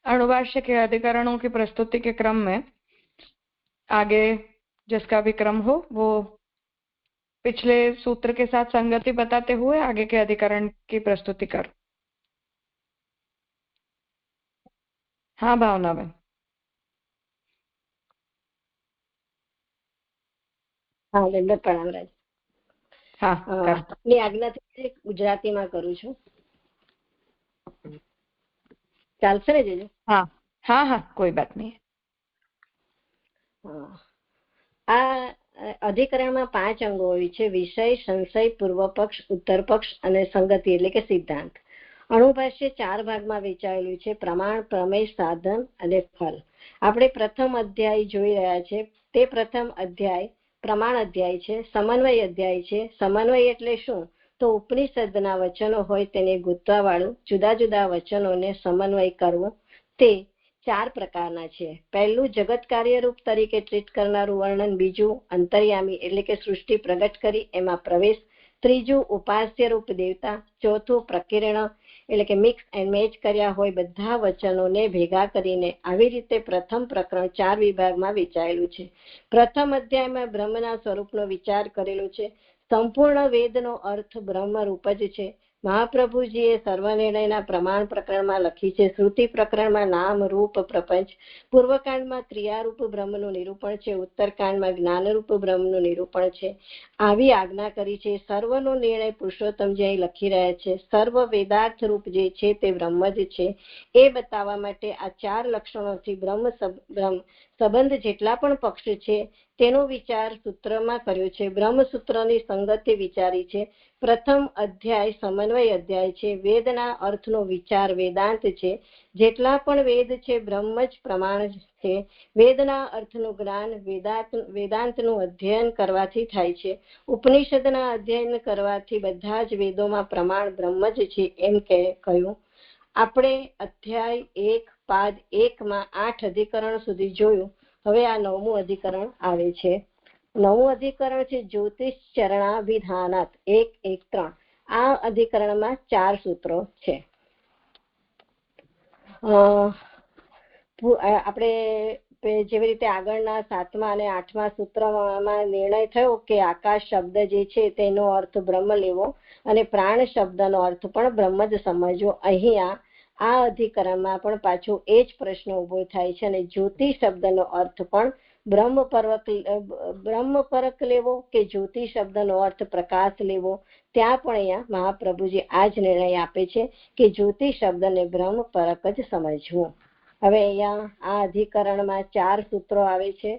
अणुभाष्य के अधिकरणों की प्रस्तुति के क्रम में आगे जिसका भी क्रम हो वो पिछले सूत्र के साथ संगति बताते हुए आगे के अधिकरण की प्रस्तुति कर। हाँ भावना बेन। हाँ दंडवत प्रणाम राज। हाँ अपनी આજ્ઞાથી ગુજરાતીમાં કરું છું, ચાલશે ને જીજુ? हाँ हाँ हाँ कोई बात नहीं। આ અધિકરણમાં 5 અંગો હોય છે: વિષય, સંશય, પૂર્વ પક્ષ, ઉત્તર પક્ષ અને સંગતિ એટલે કે સિદ્ધાંત. અણુભાષ્ય 4 ભાગમાં વહેંચાયેલું છે: પ્રમાણ, પ્રમેય, સાધન અને ફલ. આપણે પ્રથમ અધ્યાય જોઈ રહ્યા છે. તે પ્રથમ અધ્યાય પ્રમાણ અધ્યાય છે, સમન્વય અધ્યાય છે. સમન્વય એટલે શું? તો ઉપનિષદના વચનો હોય તેને ગૂંથવાવાળું જુદા જુદા વચનોને સમન્વય કરવો. તે 4 પ્રકારના છે. પહેલું જગત કાર્યરૂપ તરીકે ટ્રીટ કરનારું વર્ણન, બીજું અંતર્યામી એટલે કે સૃષ્ટિ પ્રગટ કરી એમાં પ્રવેશ, ત્રીજું ઉપાસ્ય રૂપ દેવતા, ચોથું પ્રકીર્ણ એટલે કે મિક્સ એન્ડ મેચ કર્યા હોય બધા વચનોને ભેગા કરીને આવી રીતે પ્રથમ પ્રકરણ 4 વિભાગમાં વહેંચાયેલું છે. પ્રથમ અધ્યાયમાં બ્રહ્મના સ્વરૂપનો વિચાર કરેલો છે. સંપૂર્ણ વેદનો અર્થ બ્રહ્મરૂપ જ છે. મહાપ્રભુજીએ સર્વનિર્ણયના પ્રમાણ પ્રકરણમાં લખી છે. શ્રુતિ પ્રકરણમાં નામ રૂપ પ્રપંચ, પૂર્વકાંડમાં ક્રિયારૂપ બ્રહ્મનું નિરૂપણ છે, ઉત્તરકાંડમાં જ્ઞાનરૂપ બ્રહ્મનું નિરૂપણ છે. આવી આજ્ઞા કરી છે. સર્વનો નિર્ણય પુરુષોત્તમજી અહીં લખી રહ્યા છે. સર્વ વેદાર્થ રૂપ જે છે તે બ્રહ્મ જ છે એ બતાવવા માટે આ 4 લક્ષણોથી બ્રહ્મ સંબંધ જેટલા પણ પક્ષ છે તેનો વિચાર સૂત્રમાં કર્યો છે. બ્રહ્મસૂત્રની સંગતિ વિચારી છે. પ્રથમ અધ્યાય સમન્વય અધ્યાય છે. વેદના અર્થનો વિચાર વેદાંત છે. જેટલા પણ વેદ છે બ્રહ્મ જ પ્રમાણ છે. વેદના અર્થનું જ્ઞાન વેદાંતનું અધ્યયન કરવાથી થાય છે. ઉપનિષદના અધ્યયન કરવાથી બધા જ વેદોમાં પ્રમાણ બ્રહ્મ જ છે એમ કહ્યું. આપણે અધ્યાય 1 પાદ 1માં 8 અધિકરણ સુધી જોયું. હવે આ 9મું અધિકરણ આવે છે. 9મું અધિકરણ છે જ્યોતિષ ચરણાભિધાનાત 1.1.3. આ અધિકરણમાં 4 સૂત્રો છે. આપણે જેવી રીતે આગળના 7મા અને 8મા સૂત્રમાં નિર્ણય થયો કે આકાશ શબ્દ જે છે તેનો અર્થ બ્રહ્મ લેવો અને પ્રાણ શબ્દનો અર્થ પણ બ્રહ્મ જ સમજવો. અહીંયા આ અધિકરણમાં પણ પાછો એ જ પ્રશ્ન ઉભો થાય છે અને જ્યોતિ શબ્દનો અર્થ પણ બ્રહ્મપરક લેવો કે જ્યોતિ શબ્દનો અર્થ પ્રકાશ લેવો. ત્યાં પણ અહીંયા મહાપ્રભુજી આ જ નિર્ણય આપે છે કે જ્યોતિ શબ્દને બ્રહ્મપરક જ સમજવું. હવે અહીંયા આ અધિકરણમાં 4 સૂત્રો આવે છે.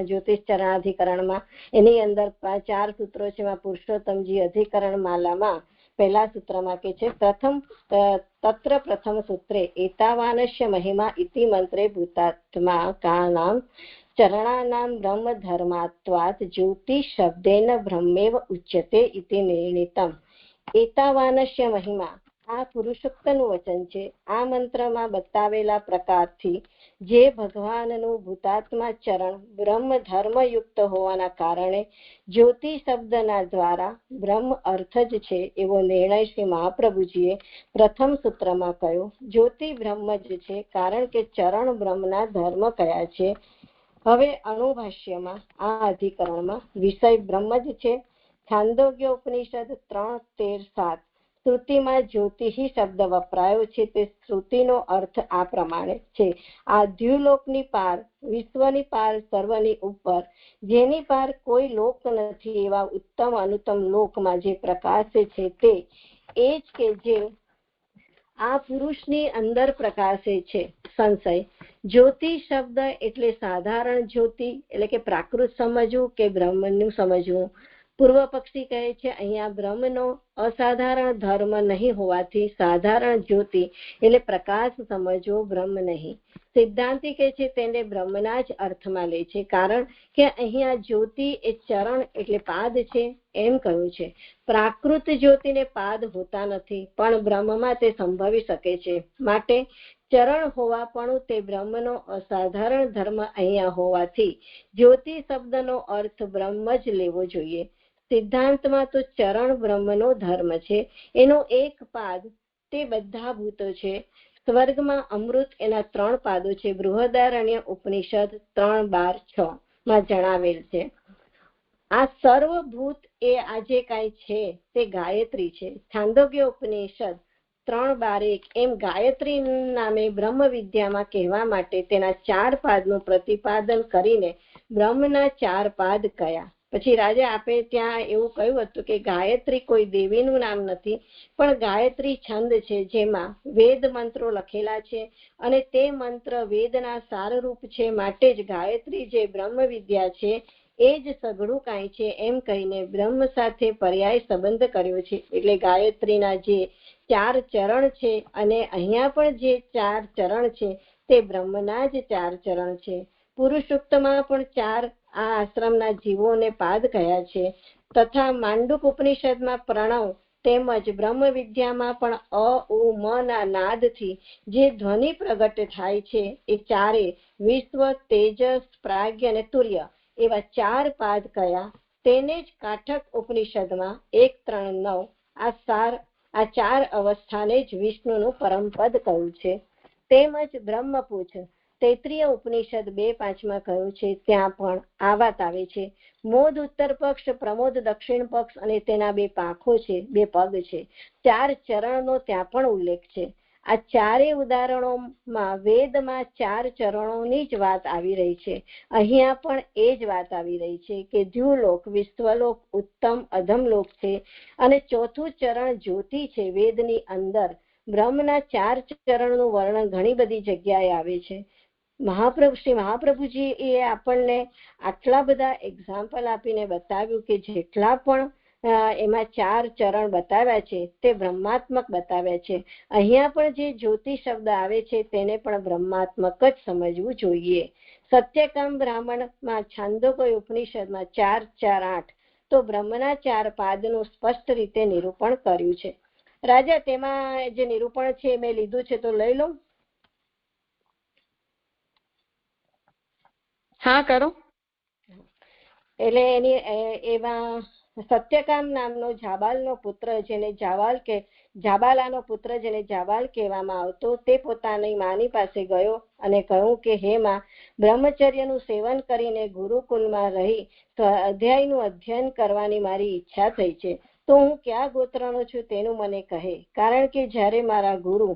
જ્યોતિષ ચરણાધિકરણમાં એની અંદર 4 સૂત્રો છે. પુરુષોત્તમજી અધિકરણ માલામાં પહેલા સૂત્રમાં કે છે તત્ર પ્રથમ સૂત્રે એતાવાનસ્ય મહિમા ઇતિ મંત્રે ભૂતાત્મા કાનામ ચરણાનામ બ્રહ્મ ધર્માત્વાત જ્યોતિષ શબ્દેન બ્રહ્મેવ ઉચ્યતે ઇતિ નિર્ણિતમ. એતાવાનસ્ય મહિમા આ પુરુષોક્તનું વચન છે. આ મંત્રમાં બતાવેલા પ્રકારથી જે ભગવાનનું ભૂતાત્મા ચરણ બ્રહ્મ ધર્મયુક્ત હોવાના કારણે જ્યોતિ શબ્દના દ્વારા બ્રહ્મ અર્થ જ છે એવો નિર્ણય શ્રી મહાપ્રભુજીએ પ્રથમ સૂત્રમાં કહ્યો. જ્યોતિ બ્રહ્મ જ છે કારણ કે ચરણ બ્રહ્મના ધર્મ કયા છે. હવે અણુભાષ્યમાં આ અધિકરણમાં વિષય બ્રહ્મ જ છે. છાંદોગ્ય ઉપનિષદ 3:13-7 શ્રુતિમાં જ્યોતિષી શબ્દ વપરાયો છે. તે શ્રુતિનો અર્થ આ પ્રમાણે છે: આ દ્યુલોકની પાર, વિશ્વની પાર, સર્વની ઉપર, જેની પાર કોઈ લોક નથી એવા ઉત્તમ અનુત્તમ લોકમાં જે પ્રકાશે છે તે એ જ કે જે આ પુરુષની અંદર પ્રકાશે છે. સંશય જ્યોતિ શબ્દ એટલે સાધારણ જ્યોતિ એટલે કે પ્રાકૃત સમજવું કે બ્રહ્મનું સમજવું. પૂર્વ પક્ષી કહે છે અહીંયા બ્રહ્મનો અસાધારણ ધર્મ નહીં હોવાથી સાધારણ જ્યોતિ એટલે પ્રકાશ સમજવો, બ્રહ્મ નહીં. સિદ્ધાંતિ કહે છે તેને બ્રહ્મના જ અર્થમાં લે છે કારણ કે અહીંયા જ્યોતિ એ ચરણ એટલે પાદ છે એમ કહ્યું છે. પ્રાકૃત જ્યોતિને પાદ હોતા નથી પણ બ્રહ્મમાં તે સંભવી શકે છે. માટે ચરણ હોવા પણ તે બ્રહ્મનો અસાધારણ ધર્મ અહીંયા હોવાથી જ્યોતિ શબ્દનો અર્થ બ્રહ્મ જ લેવો જોઈએ. સિદ્ધાંતમાં તો ચરણ બ્રહ્મનો ધર્મ છે. એનો એક પાદ તે બધા ભૂતો છે. સ્વર્ગમાં અમૃત એના 3 પાદો છે. બૃહદારણ્ય ઉપનિષદ 3:12-6 માં જણાવેલ છે. આ સર્વભૂત એ આજે કાંઈ છે તે ગાયત્રી છે. છાંદોગ્ય ઉપનિષદ 3:12 એમ ગાયત્રી નામે બ્રહ્મ વિદ્યામાં કહેવા માટે તેના 4 પાદનું પ્રતિપાદન કરીને બ્રહ્મના 4 પાદ કયા. પછી રાજા આપે ત્યાં એવું કહ્યું હતું કે ગાયત્રી કોઈ દેવીનું નામ નથી, પણ ગાયત્રી છંદ છે જેમાં વેદ મંત્રો લખેલા છે અને તે મંત્ર વેદના સારરૂપ છે. માટે જ ગાયત્રી જે બ્રહ્મ વિદ્યા છે એ જ સઘળું કાંઈ છે એમ કહીને બ્રહ્મ સાથે પર્યાય સંબંધ કર્યો છે. એટલે ગાયત્રીના જે 4 ચરણ છે અને અહીંયા પણ જે 4 ચરણ છે તે બ્રહ્મના જ 4 ચરણ છે. પુરુષોક્તમાં પણ 4 આ આશ્રમના જીવોને પાદ કયા છે. તથા માંડુક ઉપનિષદમાં પ્રણવ તેમજ બ્રહ્મ વિદ્યામાં પણ અ ઉ મ ના નાદથી જે ધ્વનિ પ્રગટ થાય છે એ 4 વિશ્વ, તેજસ, પ્રાગ્ય અને તુર્ય એવા 4 પાદ કયા. તેને જ કાઠક ઉપનિષદમાં 1:3-9 આ 4 અવસ્થાને જ વિષ્ણુનું પરમપદ કહ્યું છે. તેમજ બ્રહ્મપૂછ તૈત્રીય ઉપનિષદ 2:5 કહ્યું છે. ત્યાં પણ આ વાત આવે છે. મોદ ઉત્તર પક્ષ, પ્રમોદ દક્ષિણ પક્ષ અને તેના 2 પાંખો છે, 2 પગ છે. 4 ચરણનો ત્યાં પણ ઉલ્લેખ છે. આ 4 ઉદાહરણોમાં વેદમાં 4 ચરણોની જ વાત આવી રહી છે. અહીંયા પણ એ જ વાત આવી રહી છે કે દ્યુલોક, વિશ્વલોક, ઉત્તમ, અધમલોક છે અને 4થું ચરણ જ્યોતિ છે. વેદની અંદર બ્રહ્મના 4 ચરણનું વર્ણન ઘણી બધી જગ્યાએ આવે છે. શ્રી મહાપ્રભુજી એ આપણને આટલા બધા એક્ઝામ્પલ આપીને બતાવ્યું કે જેટલા પણ એમાં 4 ચરણ બતાવ્યા છે તે બ્રહ્માત્મક બતાવ્યા છે. અહીંયા પણ જે જ્યોતિ શબ્દ આવે છે તેને પણ બ્રહ્માત્મક જ સમજવું જોઈએ. સત્યકામ બ્રાહ્મણમાં છાંદોગ્ય ઉપનિષદમાં 4:4-8 તો બ્રહ્મના 4 પાદનું સ્પષ્ટ રીતે નિરૂપણ કર્યું છે. રાજા તેમાં જે નિરૂપણ છે મેં લીધું છે તો લઈ લઉં. હા, કરો. એટલે એની એમાં સત્યકામ નામનો જાબાલનો પુત્ર જેને જાબાલાનો પુત્ર જેને જાબાલ કહેવામાં આવતો તે પોતાની માની પાસે ગયો અને કહ્યું કે હે માં, બ્રહ્મચર્યનું સેવન કરીને ગુરુકુલમાં રહી અધ્યાયનું અધ્યયન કરવાની મારી ઈચ્છા થઈ છે, તો હું ક્યાં ગોત્રનો છું તેનું મને કહે. કારણ કે જ્યારે મારા ગુરુ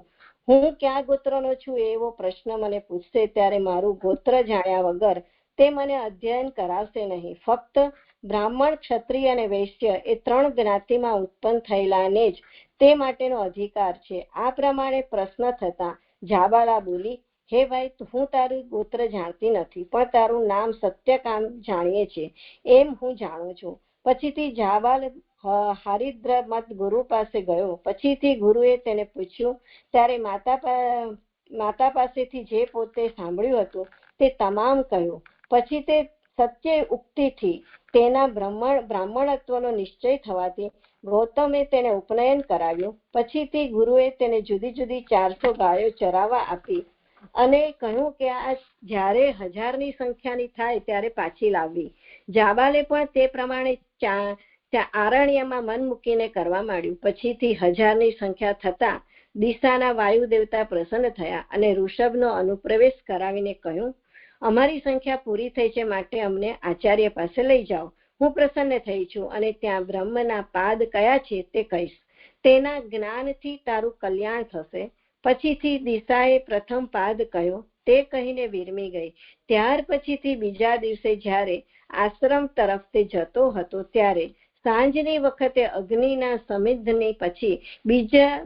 હું ક્યાં ગોત્રનો છું એવો પ્રશ્ન મને પૂછશે ત્યારે મારું ગોત્ર જાણ્યા વગર તે મને અધ્યયન કરાવશે નહીં. ફક્ત બ્રાહ્મણ, ક્ષત્રિય અને વૈશ્ય એ 3 જ્ઞાતિમાં ઉત્પન્ન થયેલાને જ તે માટેનો અધિકાર છે. આ પ્રમાણે પ્રશ્ન થતા જાબાલા બોલી, હે ભાઈ, હું તારું ગોત્ર જાણતી નથી, પણ તારું નામ સત્યકામ જાણીએ છે એમ હું જાણું છું. પછીથી જાબાલ હરિદ્ર મત ગુરુ પાસે ગયો. પછીથી ગુરુએ તેને પૂછ્યું ત્યારે માતા પાસેથી જે પોતે સાંભળ્યું હતું તે તમામ કહ્યું. પછી તે સત્ય ઉક્તિથી તેના બ્રાહ્મણત્વનો નિશ્ચય થવાથી ગૌતમે તેને ઉપનયન કરાવ્યું. પછીથી ગુરુએ તેને જુદી જુદી 400 ગાયો ચરાવવા આપી અને કહ્યું કે આ જ્યારે 1000ની સંખ્યાની થાય ત્યારે પાછી લાવવી. જાબાલે પણ તે પ્રમાણે આરણ્યમાં મન મૂકીને કરવા માંડ્યું. પછીથી 1000ની સંખ્યા થતા દિશાના વાયુ દેવતા પ્રસન્ન થયા અને ઋષભનો અનુપ્રવેશ કરાવીને કહ્યું, અમારી સંખ્યા પૂરી થઈ છે, માટે અમને આચાર્ય પાસે લઈ જાઓ. હું પ્રસન્ન થઈ છું અને ત્યાં બ્રહ્મના પાદ કયા છે તે કહીશ. તેના જ્ઞાનથી તારું કલ્યાણ થશે. પછીથી દિશાએ પ્રથમ પાદ કહ્યો. તે કહીને વિરમી ગઈ. ત્યાર પછીથી બીજા દિવસે જ્યારે આશ્રમ તરફ તે જતો હતો ત્યારે સાંજની વખતે અગ્નિના સમિધની પછી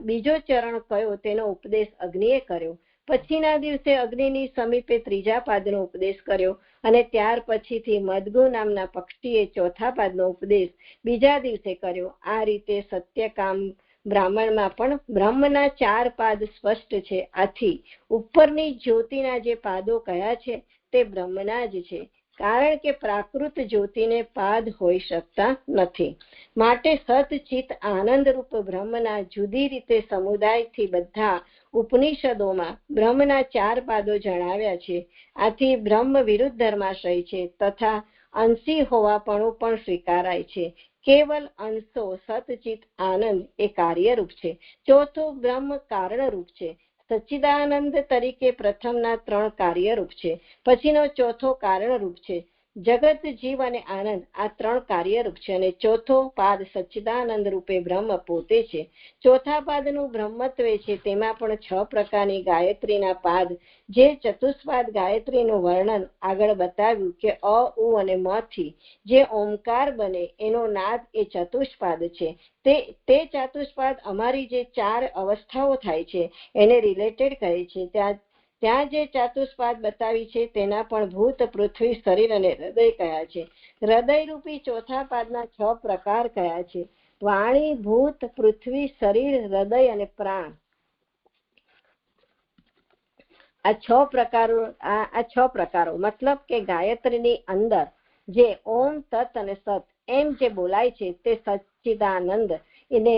બીજો ચરણ કયો તેનો ઉપદેશ અગ્નિએ કર્યો. પછીના દિવસે અગ્નિની સમીપે 3જા પાદનો ઉપદેશ કર્યો અને ત્યાર પછીથી મદગુ નામના પક્ષીએ 4થા પાદનો ઉપદેશ બીજા દિવસે કર્યો. આ રીતે સત્યકામ બ્રાહ્મણમાં પણ બ્રહ્મના 4 પાદ સ્પષ્ટ છે. આથી ઉપરની જ્યોતિના જે પાદો કયા છે તે બ્રહ્મના જ છે, કારણ કે પ્રાકૃત જ્યોતિને પાદ હોઈ શકતા નથી. માટે સતચિત આનંદરૂપ બ્રહ્મના જુદી રીતે સમુદાયથી બધા ઉપનિષદોમાં બ્રહ્મના 4 પાદો જણાવ્યા છે. આથી બ્રહ્મ વિરુદ્ધ ધર્માશય છે તથા અંશી હોવાપણું પણ સ્વીકારાય છે. કેવલ અંશો સતચિત આનંદ એ કાર્યરૂપ છે. ચોથું બ્રહ્મ કારણરૂપ છે. સચ્ચિદાનંદ તરીકે પ્રથમના 3 કાર્યરૂપ છે, પછીનો ચોથો કારણરૂપ છે. જગત, જીવ અને આનંદ આ 3 કાર્યરૂપ છે અને ચોથો પાદ સચ્ચિદાનંદ રૂપે બ્રહ્મ પોતે છે. ચોથા પાદનું બ્રહ્મત્વ છે. તેમાં પણ 6 પ્રકારની ગાયત્રીના પાદ, જે ચતુષ્પાદ ગાયત્રીનું વર્ણન આગળ બતાવ્યું કે અ, ઉ અને મ થી જે ઓમકાર બને એનો નાદ એ ચતુષ્પાદ છે. તે ચતુષ્પાદ અમારી જે 4 અવસ્થાઓ થાય છે એને રિલેટેડ કહે છે. ત્યાં જે ચતુષ્પાદ બતાવી છે તેના પણ ભૂત, પૃથ્વી, શરીર અને હૃદય કયા છે. હૃદય રૂપી ચોથા પાદના 6 પ્રકાર કયા છે. વાણી, ભૂત, પૃથ્વી, શરીર, હૃદય અને પ્રાણ. આ 6 પ્રકારો મતલબ કે ગાયત્રીની અંદર જે ઓમ, તત અને સત એમ જે બોલાય છે તે સચ્ચિદાનંદ એને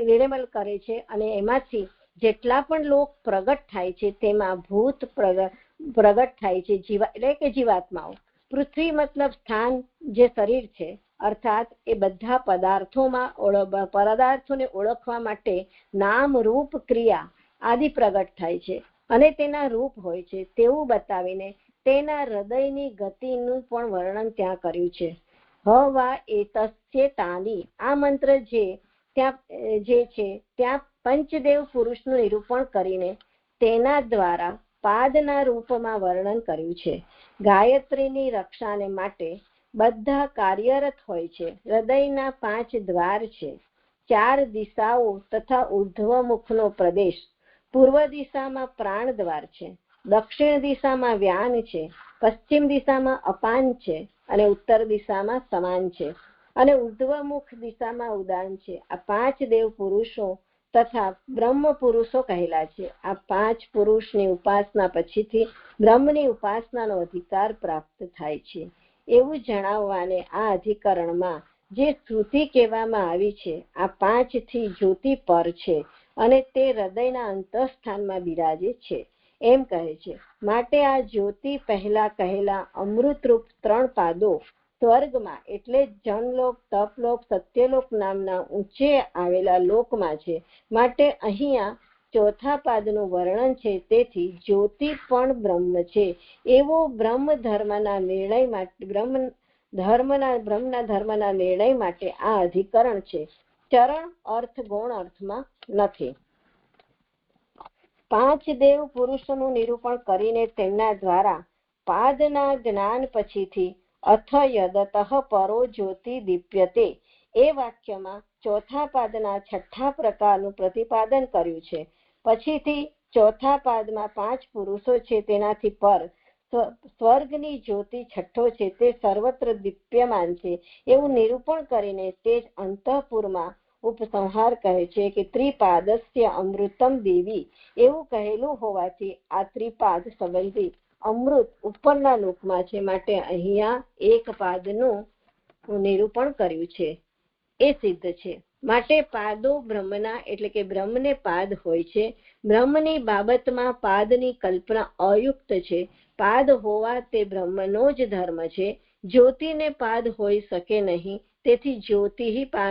રિલેબલ કરે છે અને એમાંથી જેટલા પણ લોક પ્રગટ થાય છે તેમાં ભૂત પ્રગટ થાય છે, એટલે કે જીવાત્માઓ. પૃથ્વી મતલબ સ્થાન, જે શરીર છે, અર્થાત એ બધા પદાર્થોને ઓળખવા માટે નામ, રૂપ, ક્રિયા આદિ પ્રગટ થાય છે અને તેના રૂપ હોય છે તેવું બતાવીને તેના હૃદયની ગતિનું પણ વર્ણન ત્યાં કર્યું છે. હવા એતસ્યેતાની આ મંત્ર જે છે ત્યાં પંચદેવ પુરુષનું નિરૂપણ કરીને તેના દ્વારા પાદના રૂપમાં વર્ણન કર્યું છે. ગાયત્રીની રક્ષાને માટે બધા કાર્યરત હોય છે. હૃદયના 5 દ્વાર છે, 4 દિશાઓ તથા ઉર્ધ્વમુખનો પ્રદેશ. પૂર્વ દિશામાં પ્રાણ દ્વાર છે, દક્ષિણ દિશામાં વ્યાન છે, પશ્ચિમ દિશામાં અપાન છે અને ઉત્તર દિશામાં સમાન છે અને ઉર્ધ્વમુખ દિશામાં ઉદાન છે. આ 5 દેવ પુરુષો તથા બ્રહ્મ પુરુષો કહેલા છે. આ 5 પુરુષની ઉપાસના પછીથી બ્રહ્મની ઉપાસનાનો અધિકાર પ્રાપ્ત થાય છે એવું જણાવવાને આ અધિકરણમાં જે શ્રુતિ કહેવામાં આવી છે આ 5 થી જ્યોતિ પર છે અને તે હૃદયના અંતઃસ્થાનમાં બિરાજે છે એમ કહે છે. માટે આ જ્યોતિ પહેલા કહેલા અમૃતરૂપ 3 પાદો સ્વર્ગમાં એટલે જનલોક, તપલોક, સત્યલોક નામના ઊંચે આવેલા લોકમાં છે. માટે અહીંયા ચોથા પાદનું વર્ણન છે. તેથી જ્યોતિ પણ બ્રહ્મ છે એવો બ્રહ્મના ધર્મના નિર્ણય માટે આ અધિકરણ છે. ચરણ અર્થ ગૌણ અર્થમાં નથી. 5 દેવ પુરુષોનું નિરૂપણ કરીને તેમના દ્વારા પાદના જ્ઞાન પછીથી અથ યદતઃ પરો જ્યોતિ દીપ્યતે એ વાક્યમાં ચોથા પાદના 6થા પ્રકારનું પ્રતિપાદન કર્યું છે. પછીથી ચોથા પાદમાં 5 પુરુષો છે તેનાથી પર સ્વર્ગની જ્યોતિ 6થો છે તે સર્વત્ર દીપ્યમાન છે એવું નિરૂપણ કરીને તે જ અંતઃપુરમાં ઉપસંહાર કહે છે કે ત્રિપાદસ્ય અમૃતમ દેવી એવું કહેલું હોવાથી આ ત્રિપાદ સંબંધી અમૃત ઉપરના લોકમાં છે. માટે અહીંયા એક પાદનું નિરૂપણ કર્યું છે એ સિદ્ધ છે. માટે પાદો બ્રહ્મના એટલે કે બ્રહ્મને પાદ હોય છે. બ્રહ્મની બાબતમાં પાદની કલ્પના અયુક્ત છે. પાદ હોવા તે બ્રહ્મનો જ ધર્મ છે. જ્યોતિને પાદ હોઈ શકે નહીં. તેથી જ્યોતિ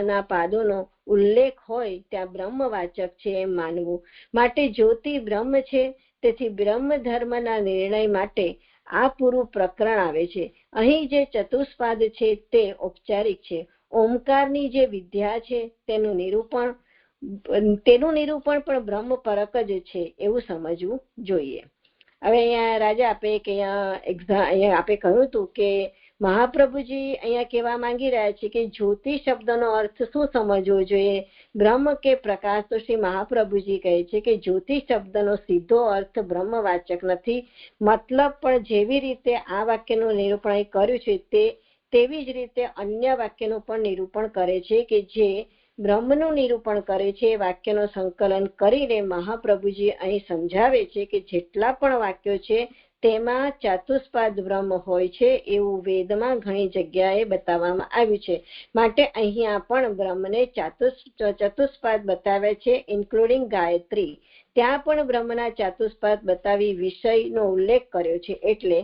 ના પાદોનો ઉલ્લેખ હોય ત્યાં બ્રહ્મવાચક છે એમ માનવું. માટે જ્યોતિ બ્રહ્મ છે. તેથી બ્રહ્મ ધર્મના નિર્ણય માટે આ પૂરું પ્રકરણ આવે છે. અહીં જે ચતુષ્પાદ છે તે ઔપચારિક છે. ઓમકારની જે વિદ્યા છે તેનું નિરૂપણ પણ બ્રહ્મ પરક જ છે એવું સમજવું જોઈએ. હવે અહીંયા રાજા આપે કહ્યું હતું કે મહાપ્રભુજી અહીંયા કહેવા માંગી રહ્યા છે કે જ્યોતિ શબ્દનો અર્થ શું સમજવો જોઈએ, બ્રહ્મ કે પ્રકાશ. તો શ્રી મહાપ્રભુજી કહે છે કે જ્યોતિ શબ્દનો સીધો અર્થ બ્રહ્મવાચક નથી. મતલબ પણ જેવી રીતે આ વાક્યનું નિરૂપણ કર્યું છે તેવી જ રીતે અન્ય વાક્યનું પણ નિરૂપણ કરે છે કે જે બ્રહ્મનું નિરૂપણ કરે છે. વાક્યનું સંકલન કરીને મહાપ્રભુજી અહીં સમજાવે છે કે જેટલા પણ વાક્યો છે તેમાં ચતુષ્પાદ બ્રહ્મ હોય છે એવું વેદમાં ઘણી જગ્યાએ બતાવવામાં આવ્યું છે. માટે અહીંયા પણ બ્રહ્મને ચતુષ્પાદ બતાવ્યા છે, ઇન્ક્લુડિંગ ગાયત્રી. ત્યાં પણ બ્રહ્મના ચતુષ્પાદ બતાવી વિષયનો ઉલ્લેખ કર્યો છે. એટલે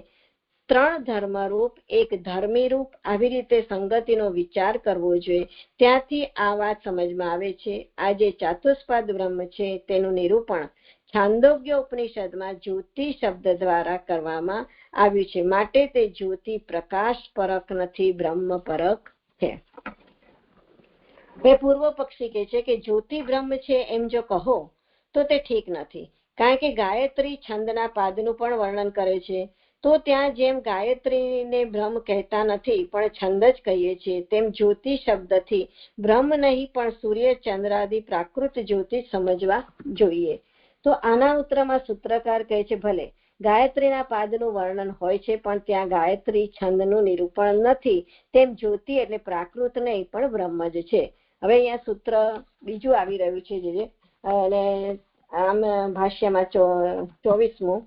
ત્રણ ધર્મરૂપ, એક ધર્મી રૂપ, આવી રીતે સંગતિનો વિચાર કરવો જોઈએ. ત્યાંથી આ વાત સમજમાં આવે છે. આ જે ચાતુષ્પાદ બ્રહ્મ છે તેનું નિરૂપણ છાંદોગ્ય ઉપનિષદમાં જ્યોતિ શબ્દ દ્વારા કરવામાં આવ્યું છે. માટે તે જ્યોતિ પ્રકાશ પરક નથી, બ્રહ્મ પરક છે. પૂર્વ પક્ષી કહે છે કે જ્યોતિ બ્રહ્મ છે એમ જો કહો તો તે ઠીક નથી, કારણ કે ગાયત્રી છંદના પાદનું પણ વર્ણન કરે છે. તો ત્યાં જેમ ગાયત્રીને બ્રહ્મ કહેતા નથી પણ છંદ જ કહીએ છીએ, તેમ જ્યોતિ શબ્દથી બ્રહ્મ નહીં પણ સૂર્ય ચંદ્રાદિ પ્રાકૃત જ્યોતિ સમજવા જોઈએ. તો આના ઉત્તરમાં સૂત્રકાર કહે છે ભલે ગાયત્રીના પાદનું વર્ણન હોય છે પણ ત્યાં ગાયત્રી છંદનું નિરૂપણ નથી, તેમ જ્યોતિ એટલે પ્રાકૃત નહીં પણ બ્રહ્મ જ છે. હવે અહીંયા સૂત્ર બીજું આવી રહ્યું છે જે અને આમ ભાષ્યમાં 24મું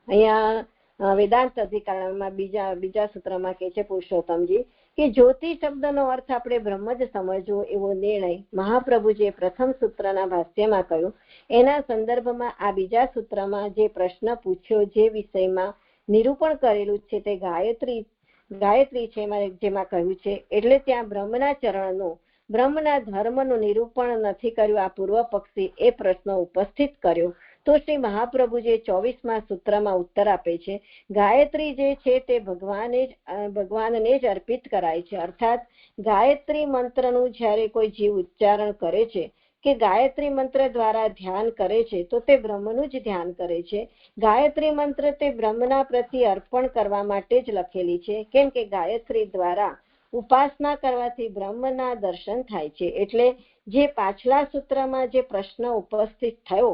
અહીંયા વેદાંત અધિકરણમાં બીજા સૂત્રમાં કહે છે પુરુષોત્તમજી કે જ્યોતિ શબ્દનો અર્થ આપણે બ્રહ્મ જ સમજવો એવો નિર્ણય મહાપ્રભુજીએ પ્રથમ સૂત્રના ભાષ્યમાં કહ્યું. એના સંદર્ભમાં આ બીજા સૂત્રમાં જે પ્રશ્ન પૂછ્યો, જે વિષયમાં નિરૂપણ કરેલું છે તે ગાયત્રી છે જેમાં કહ્યું છે, એટલે ત્યાં બ્રહ્મના ચરણનું, બ્રહ્મના ધર્મનું નિરૂપણ નથી કર્યું. આ પૂર્વ પક્ષી એ પ્રશ્ન ઉપસ્થિત કર્યો તો શ્રી મહાપ્રભુજીએ 24મા સૂત્રમાં ઉત્તર આપે છે ગાયત્રી જે છે તે ભગવાનને જ અર્પિત કરાય છે. અર્થાત ગાયત્રી મંત્રનું જ્યારે કોઈ જીવ ઉચ્ચારણ કરે છે કે ગાયત્રી મંત્ર દ્વારા ધ્યાન કરે છે તો તે બ્રહ્મનું જ ધ્યાન કરે છે. ગાયત્રી મંત્ર તે બ્રહ્મના પ્રતિ અર્પણ કરવા માટે જ લખેલી છે, કેમ કે ગાયત્રી દ્વારા ઉપાસના કરવાથી બ્રહ્મના દર્શન થાય છે. એટલે જે પાછલા સૂત્રમાં જે પ્રશ્ન ઉપસ્થિત થયો,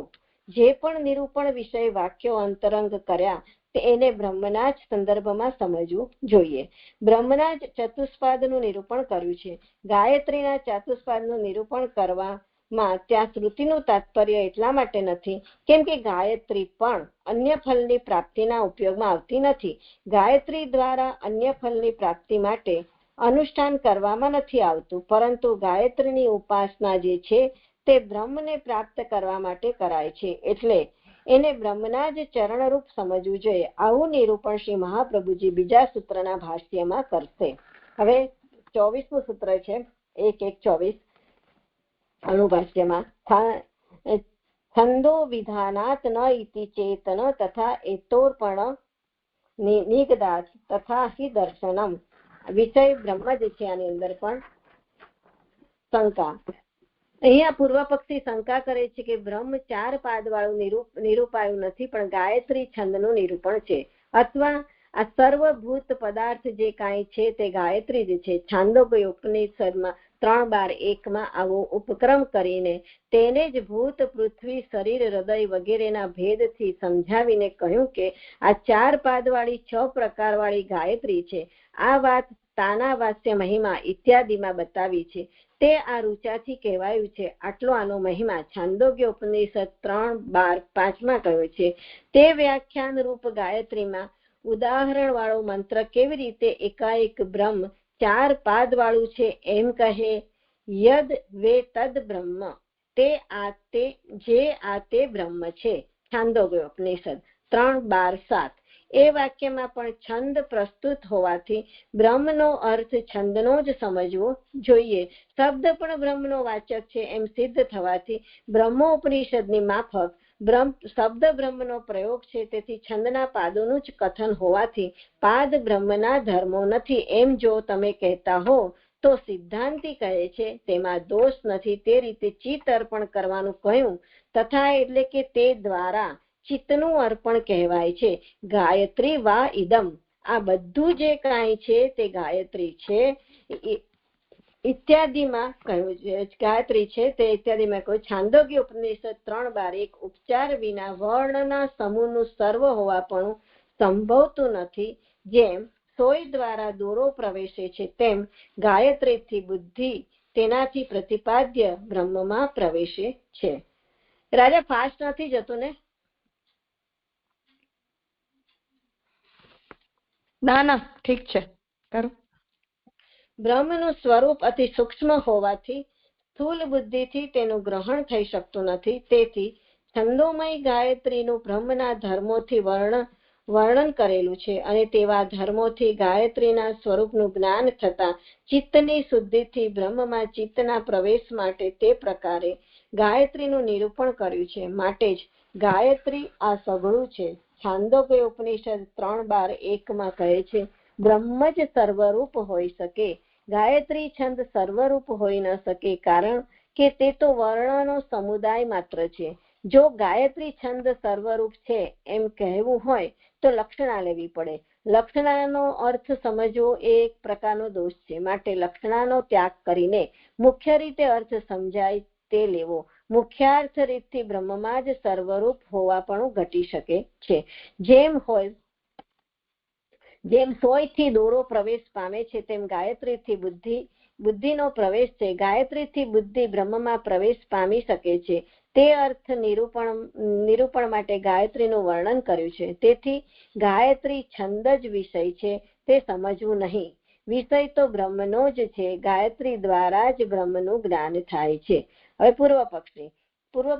જે પણ નિરૂપણ વિષય વાક્યો અંતરંગ કર્યા તે એને બ્રહ્મના જ સંદર્ભમાં સમજવું જોઈએ. બ્રહ્મના જ ચતુષ્પાદનું નિરૂપણ કર્યું છે. ગાયત્રીના ચતુષ્પાદનું નિરૂપણ કરવામાં ત્યાં શ્રુતિનું તાત્પર્ય એટલા માટે નથી કેમ કે ગાયત્રી પણ અન્ય ફલની પ્રાપ્તિના ઉપયોગમાં આવતી નથી. ગાયત્રી દ્વારા અન્ય ફલની પ્રાપ્તિ માટે અનુષ્ઠાન કરવામાં નથી આવતું, પરંતુ ગાયત્રીની ઉપાસના જે છે તે બ્રહ્મને પ્રાપ્ત કરવા માટે કરાય છે. એટલે એને બ્રહ્મના જ ચરણરૂપ સમજવું જોઈએ. આવું નિરૂપણ શ્રી મહાપ્રભુજી બીજા સૂત્રના ભાષ્યમાં કરશે. હવે 24મું સૂત્ર છે 1.1.24 અનુભાષ્યમાં છંદો વિધાનાત ન ઇતિ ચેતન તથા એતોર્પણ નિગદાત તથા હિ દર્શનમ. વિષય બ્રહ્મ જ છે. આની અંદર પણ શંકા, અહીંયા પૂર્વ પક્ષી શંકા કરે છે કે બ્રહ્મ 4 પાદ વાળું નિરૂપાયું નથી પણ ગાયત્રી છંદનું નિરૂપણ છે, અથવા આ સર્વભૂત પદાર્થ જે કાંઈ છે તે ગાયત્રી જ છે. છાંદોગ્ય ઉપનિષદમાં 3:12 આવો ઉપક્રમ કરીને તેને જ ભૂત, પૃથ્વી, શરીર, હૃદય વગેરેના ભેદથી સમજાવીને કહ્યું કે આ 4 પાદવાળી 6 પ્રકારવાળી ગાયત્રી છે. આ વાત તાના વાસ્ય મહિમા ઇત્યાદિમાં બતાવી છે. તે આ ઋચાથી કહેવાયું છે. આટલો આનો મહિમા છાંદોગ્ય ઉપનિષદ 3:12-5 કહ્યો છે. તે વ્યાખ્યાન રૂપ ગાયત્રીમાં ઉદાહરણ વાળો મંત્ર કેવી રીતે એકાએક બ્રહ્મ 4 પાદ વાળું છે એમ કહે. યદ વે તદ બ્રહ્મ, તે બ્રહ્મ છે. છાંદોગ્ય ઉપનિષદ 3:12-7. એ વાક્યમાં પણ છંદ પ્રસ્તુત હોવાથી બ્રહ્મનો અર્થ છંદનો જ સમજવો જોઈએ. શબ્દ પણ બ્રહ્મનો વાચક છે એમ સિદ્ધ થવાથી બ્રહ્મોપનિષદની માફક શબ્દ બ્રહ્મનો પ્રયોગ છે. તેથી છંદના પાદોનું જ કથન હોવાથી પાદ બ્રહ્મના ધર્મો નથી એમ જો તમે કહેતા હો તો સિદ્ધાંતી કહે છે તેમાં દોષ નથી. તે રીતે ચિત્ત અર્પણ કરવાનું કહ્યું તથા એટલે કે તે દ્વારા ચિત્તનું અર્પણ કહેવાય છે. ગાયત્રી વા ઇદમ, આ બધું જે કાંઈ છે તે ગાયત્રી છે ઇત્યાદિમાં કહ્યું છે. ગાયત્રી છે તે ઇત્યાદિમાં કહ્યું. છાંદોગ્ય ઉપનિષદ 3:12 ઉપચાર વિના વર્ણના સમૂહનું સર્વ હોવાપણું સંભવતું નથી. જેમ સોય દ્વારા દોરો પ્રવેશે છે તેમ ગાયત્રીથી બુદ્ધિ તેનાથી પ્રતિપાદ્ય બ્રહ્મમાં પ્રવેશે છે. રાજા ફાસ્ટ નથી જતું ને? ના ઠીક છે, કરો. બ્રહ્મનું સ્વરૂપ અતિ સૂક્ષ્મ હોવાથી સ્થૂલ બુદ્ધિથી તેનું ગ્રહણ થઈ શકતું નથી. તેથી છંદોમય ગાયત્રીનું બ્રહ્મના ધર્મોથી વર્ણન કરેલું છે અને તેવા ધર્મોથી ગાયત્રીના સ્વરૂપનું જ્ઞાન થતા ચિત્તની શુદ્ધિથી બ્રહ્મમાં ચિત્તના પ્રવેશ માટે તે પ્રકારે ગાયત્રીનું નિરૂપણ કર્યું છે. માટે જ ગાયત્રી આ સઘળું છે. છાંદોગ્ય ઉપનિષદ 3:12-1 કહે છે, બ્રહ્મ જ સર્વરૂપ હોઈ શકે. ગાયત્રી છંદ સર્વરૂપ હોઈ ન શકે, કારણ કે તે તો વર્ણનો સમુદાય માત્ર છે. જો ગાયત્રી છંદ સર્વરૂપ છે એમ કહેવું હોય તો લક્ષણા લેવી પડે. લક્ષણાનો અર્થ સમજવો એ એક પ્રકારનો દોષ છે. માટે લક્ષણાનો ત્યાગ કરીને મુખ્ય રીતે અર્થ સમજાય તે લેવો. મુખ્યાર્થ રીતથી બ્રહ્મમાં જ સર્વરૂપ હોવાપણું ઘટી શકે છે. જેમ સોયથી દોરો પ્રવેશ પામે છે તેમ ગાયત્રીથી બુદ્ધિનો પ્રવેશ છે. ગાયત્રીથી બુદ્ધિ બ્રહ્મમાં પ્રવેશ પામી શકે છે. તે અર્થ નિરૂપણ માટે ગાયત્રીનું વર્ણન કર્યું છે. તેથી ગાયત્રી છંદ જ વિષય છે તે સમજવું નહીં. વિષય તો બ્રહ્મનો જ છે. ગાયત્રી દ્વારા જ બ્રહ્મનું જ્ઞાન થાય છે. હવે પૂર્વ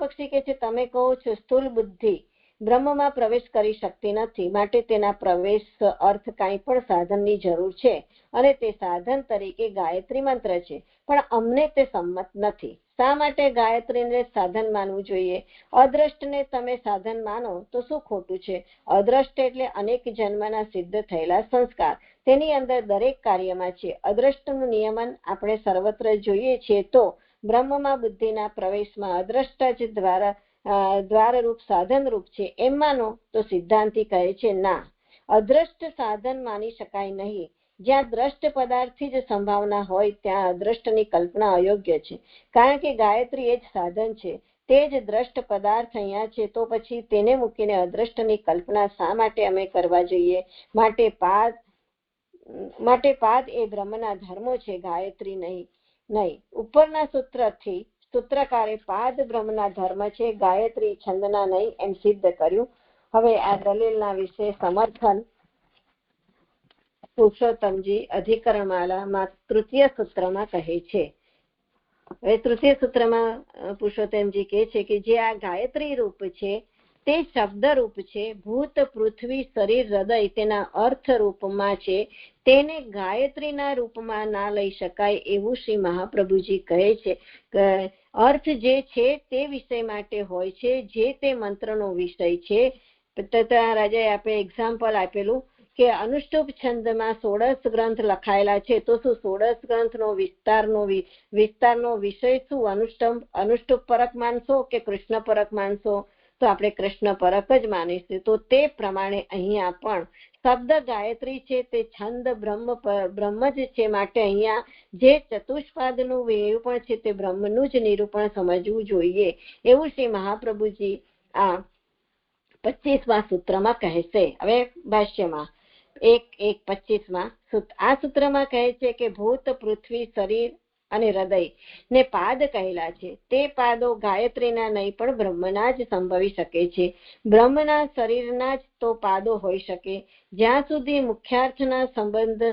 પક્ષી કહે છે, તમે કહો છો સ્થૂળ બુદ્ધિ બ્રહ્મમાં પ્રવેશ કરી શકતી નથી, માટે તેના પ્રવેશ અર્થ કાંઈ પણ સાધનની જરૂર છે અને તે સાધન તરીકે ગાયત્રી મંત્ર છે. પણ અમને તે સંમત નથી. શા માટે ગાયત્રીને સાધન માનવું જોઈએ? અદ્રષ્ટને તમે સાધન માનો તો શું ખોટું છે? અદ્રષ્ટ એટલે અનેક જન્મના સિદ્ધ થયેલા સંસ્કાર તેની અંદર દરેક કાર્યમાં છે. અદ્રષ્ટનું નિયમન આપણે સર્વત્ર જોઈએ છીએ તો બ્રહ્મમાં બુદ્ધિના પ્રવેશમાં અદ્રષ્ટ જ દ્વારરૂપ સાધન રૂપ છે એમ માનો તો સિદ્ધાંતિ કહે છે, ના, અદ્રષ્ટ સાધન માની શકાય નહીં. જ્યાં દ્રષ્ટ પદાર્થથી જ સંભાવના હોય ત્યાં અદ્રષ્ટની કલ્પના અયોગ્ય છે. કારણ કે ગાયત્રી એ જ સાધન છે, તે જ દ્રષ્ટ પદાર્થ અહીંયા છે, તો પછી તેને મૂકીને અદ્રષ્ટની કલ્પના શા માટે અમે કરવા જોઈએ? માટે પાદ એ બ્રહ્મના ધર્મો છે, ગાયત્રી નહીં. ઉપરના સૂત્રથી સૂત્રકારે પાદ બ્રહ્મના ધર્મ છે, ગાયત્રી છંદના નહીં એમ સિદ્ધ કર્યું. હવે આ દલીલના વિશે સમર્થન પુરુષોત્તમજી અધિકરણમાલામાં તૃતીય સૂત્રમાં કહે છે. હવે તૃતીય સૂત્રમાં પુરુષોત્તમજી કહે છે કે જે આ ગાયત્રી રૂપ છે તે શબ્દ રૂપ છે. ભૂત, પૃથ્વી, શરીર, હૃદય તેના અર્થ રૂપમાં છે. તેને ગાયત્રીના રૂપમાં ના લઈ શકાય એવું શ્રી મહાપ્રભુજી કહે છે. અર્થ જે છે તે વિષય માટે હોય છે, જે તે મંત્રનો વિષય છે. રાજાએ આપણે એક્ઝામ્પલ આપેલું કે અનુષ્ટુપ છંદમાં 16 ગ્રંથ લખાયેલા છે, તો શું 16 ગ્રંથનો વિસ્તારનો વિષય શું અનુષ્ટુપ પરક માનશો કે કૃષ્ણ પરક માનશો? તો આપણે કૃષ્ણ પરક જ માનીશું. તો તે પ્રમાણે અહીંયા પણ શબ્દ ગાયત્રી છે તે છંદ બ્રહ્મ જ છે. માટે અહીંયા જે ચતુષ્પાદનું નિરૂપણ છે તે બ્રહ્મનું જ નિરૂપણ સમજવું જોઈએ એવું શ્રી મહાપ્રભુજી આ 25મા સૂત્રમાં કહેશે. હવે ભાષ્યમાં 1:25 આ સૂત્રમાં કહે છે કે ભૂત, પૃથ્વી, શરીર અને હૃદય ને પાદ કહેલા છે. તે પાદો ગાયત્રીના નહીં પણ બ્રહ્મના જ સંભવી શકે છે. બ્રહ્મના શરીરના જ તો પાદો હોઈ શકે. જ્યાં સુધી મુખ્યાર્થના સંબંધ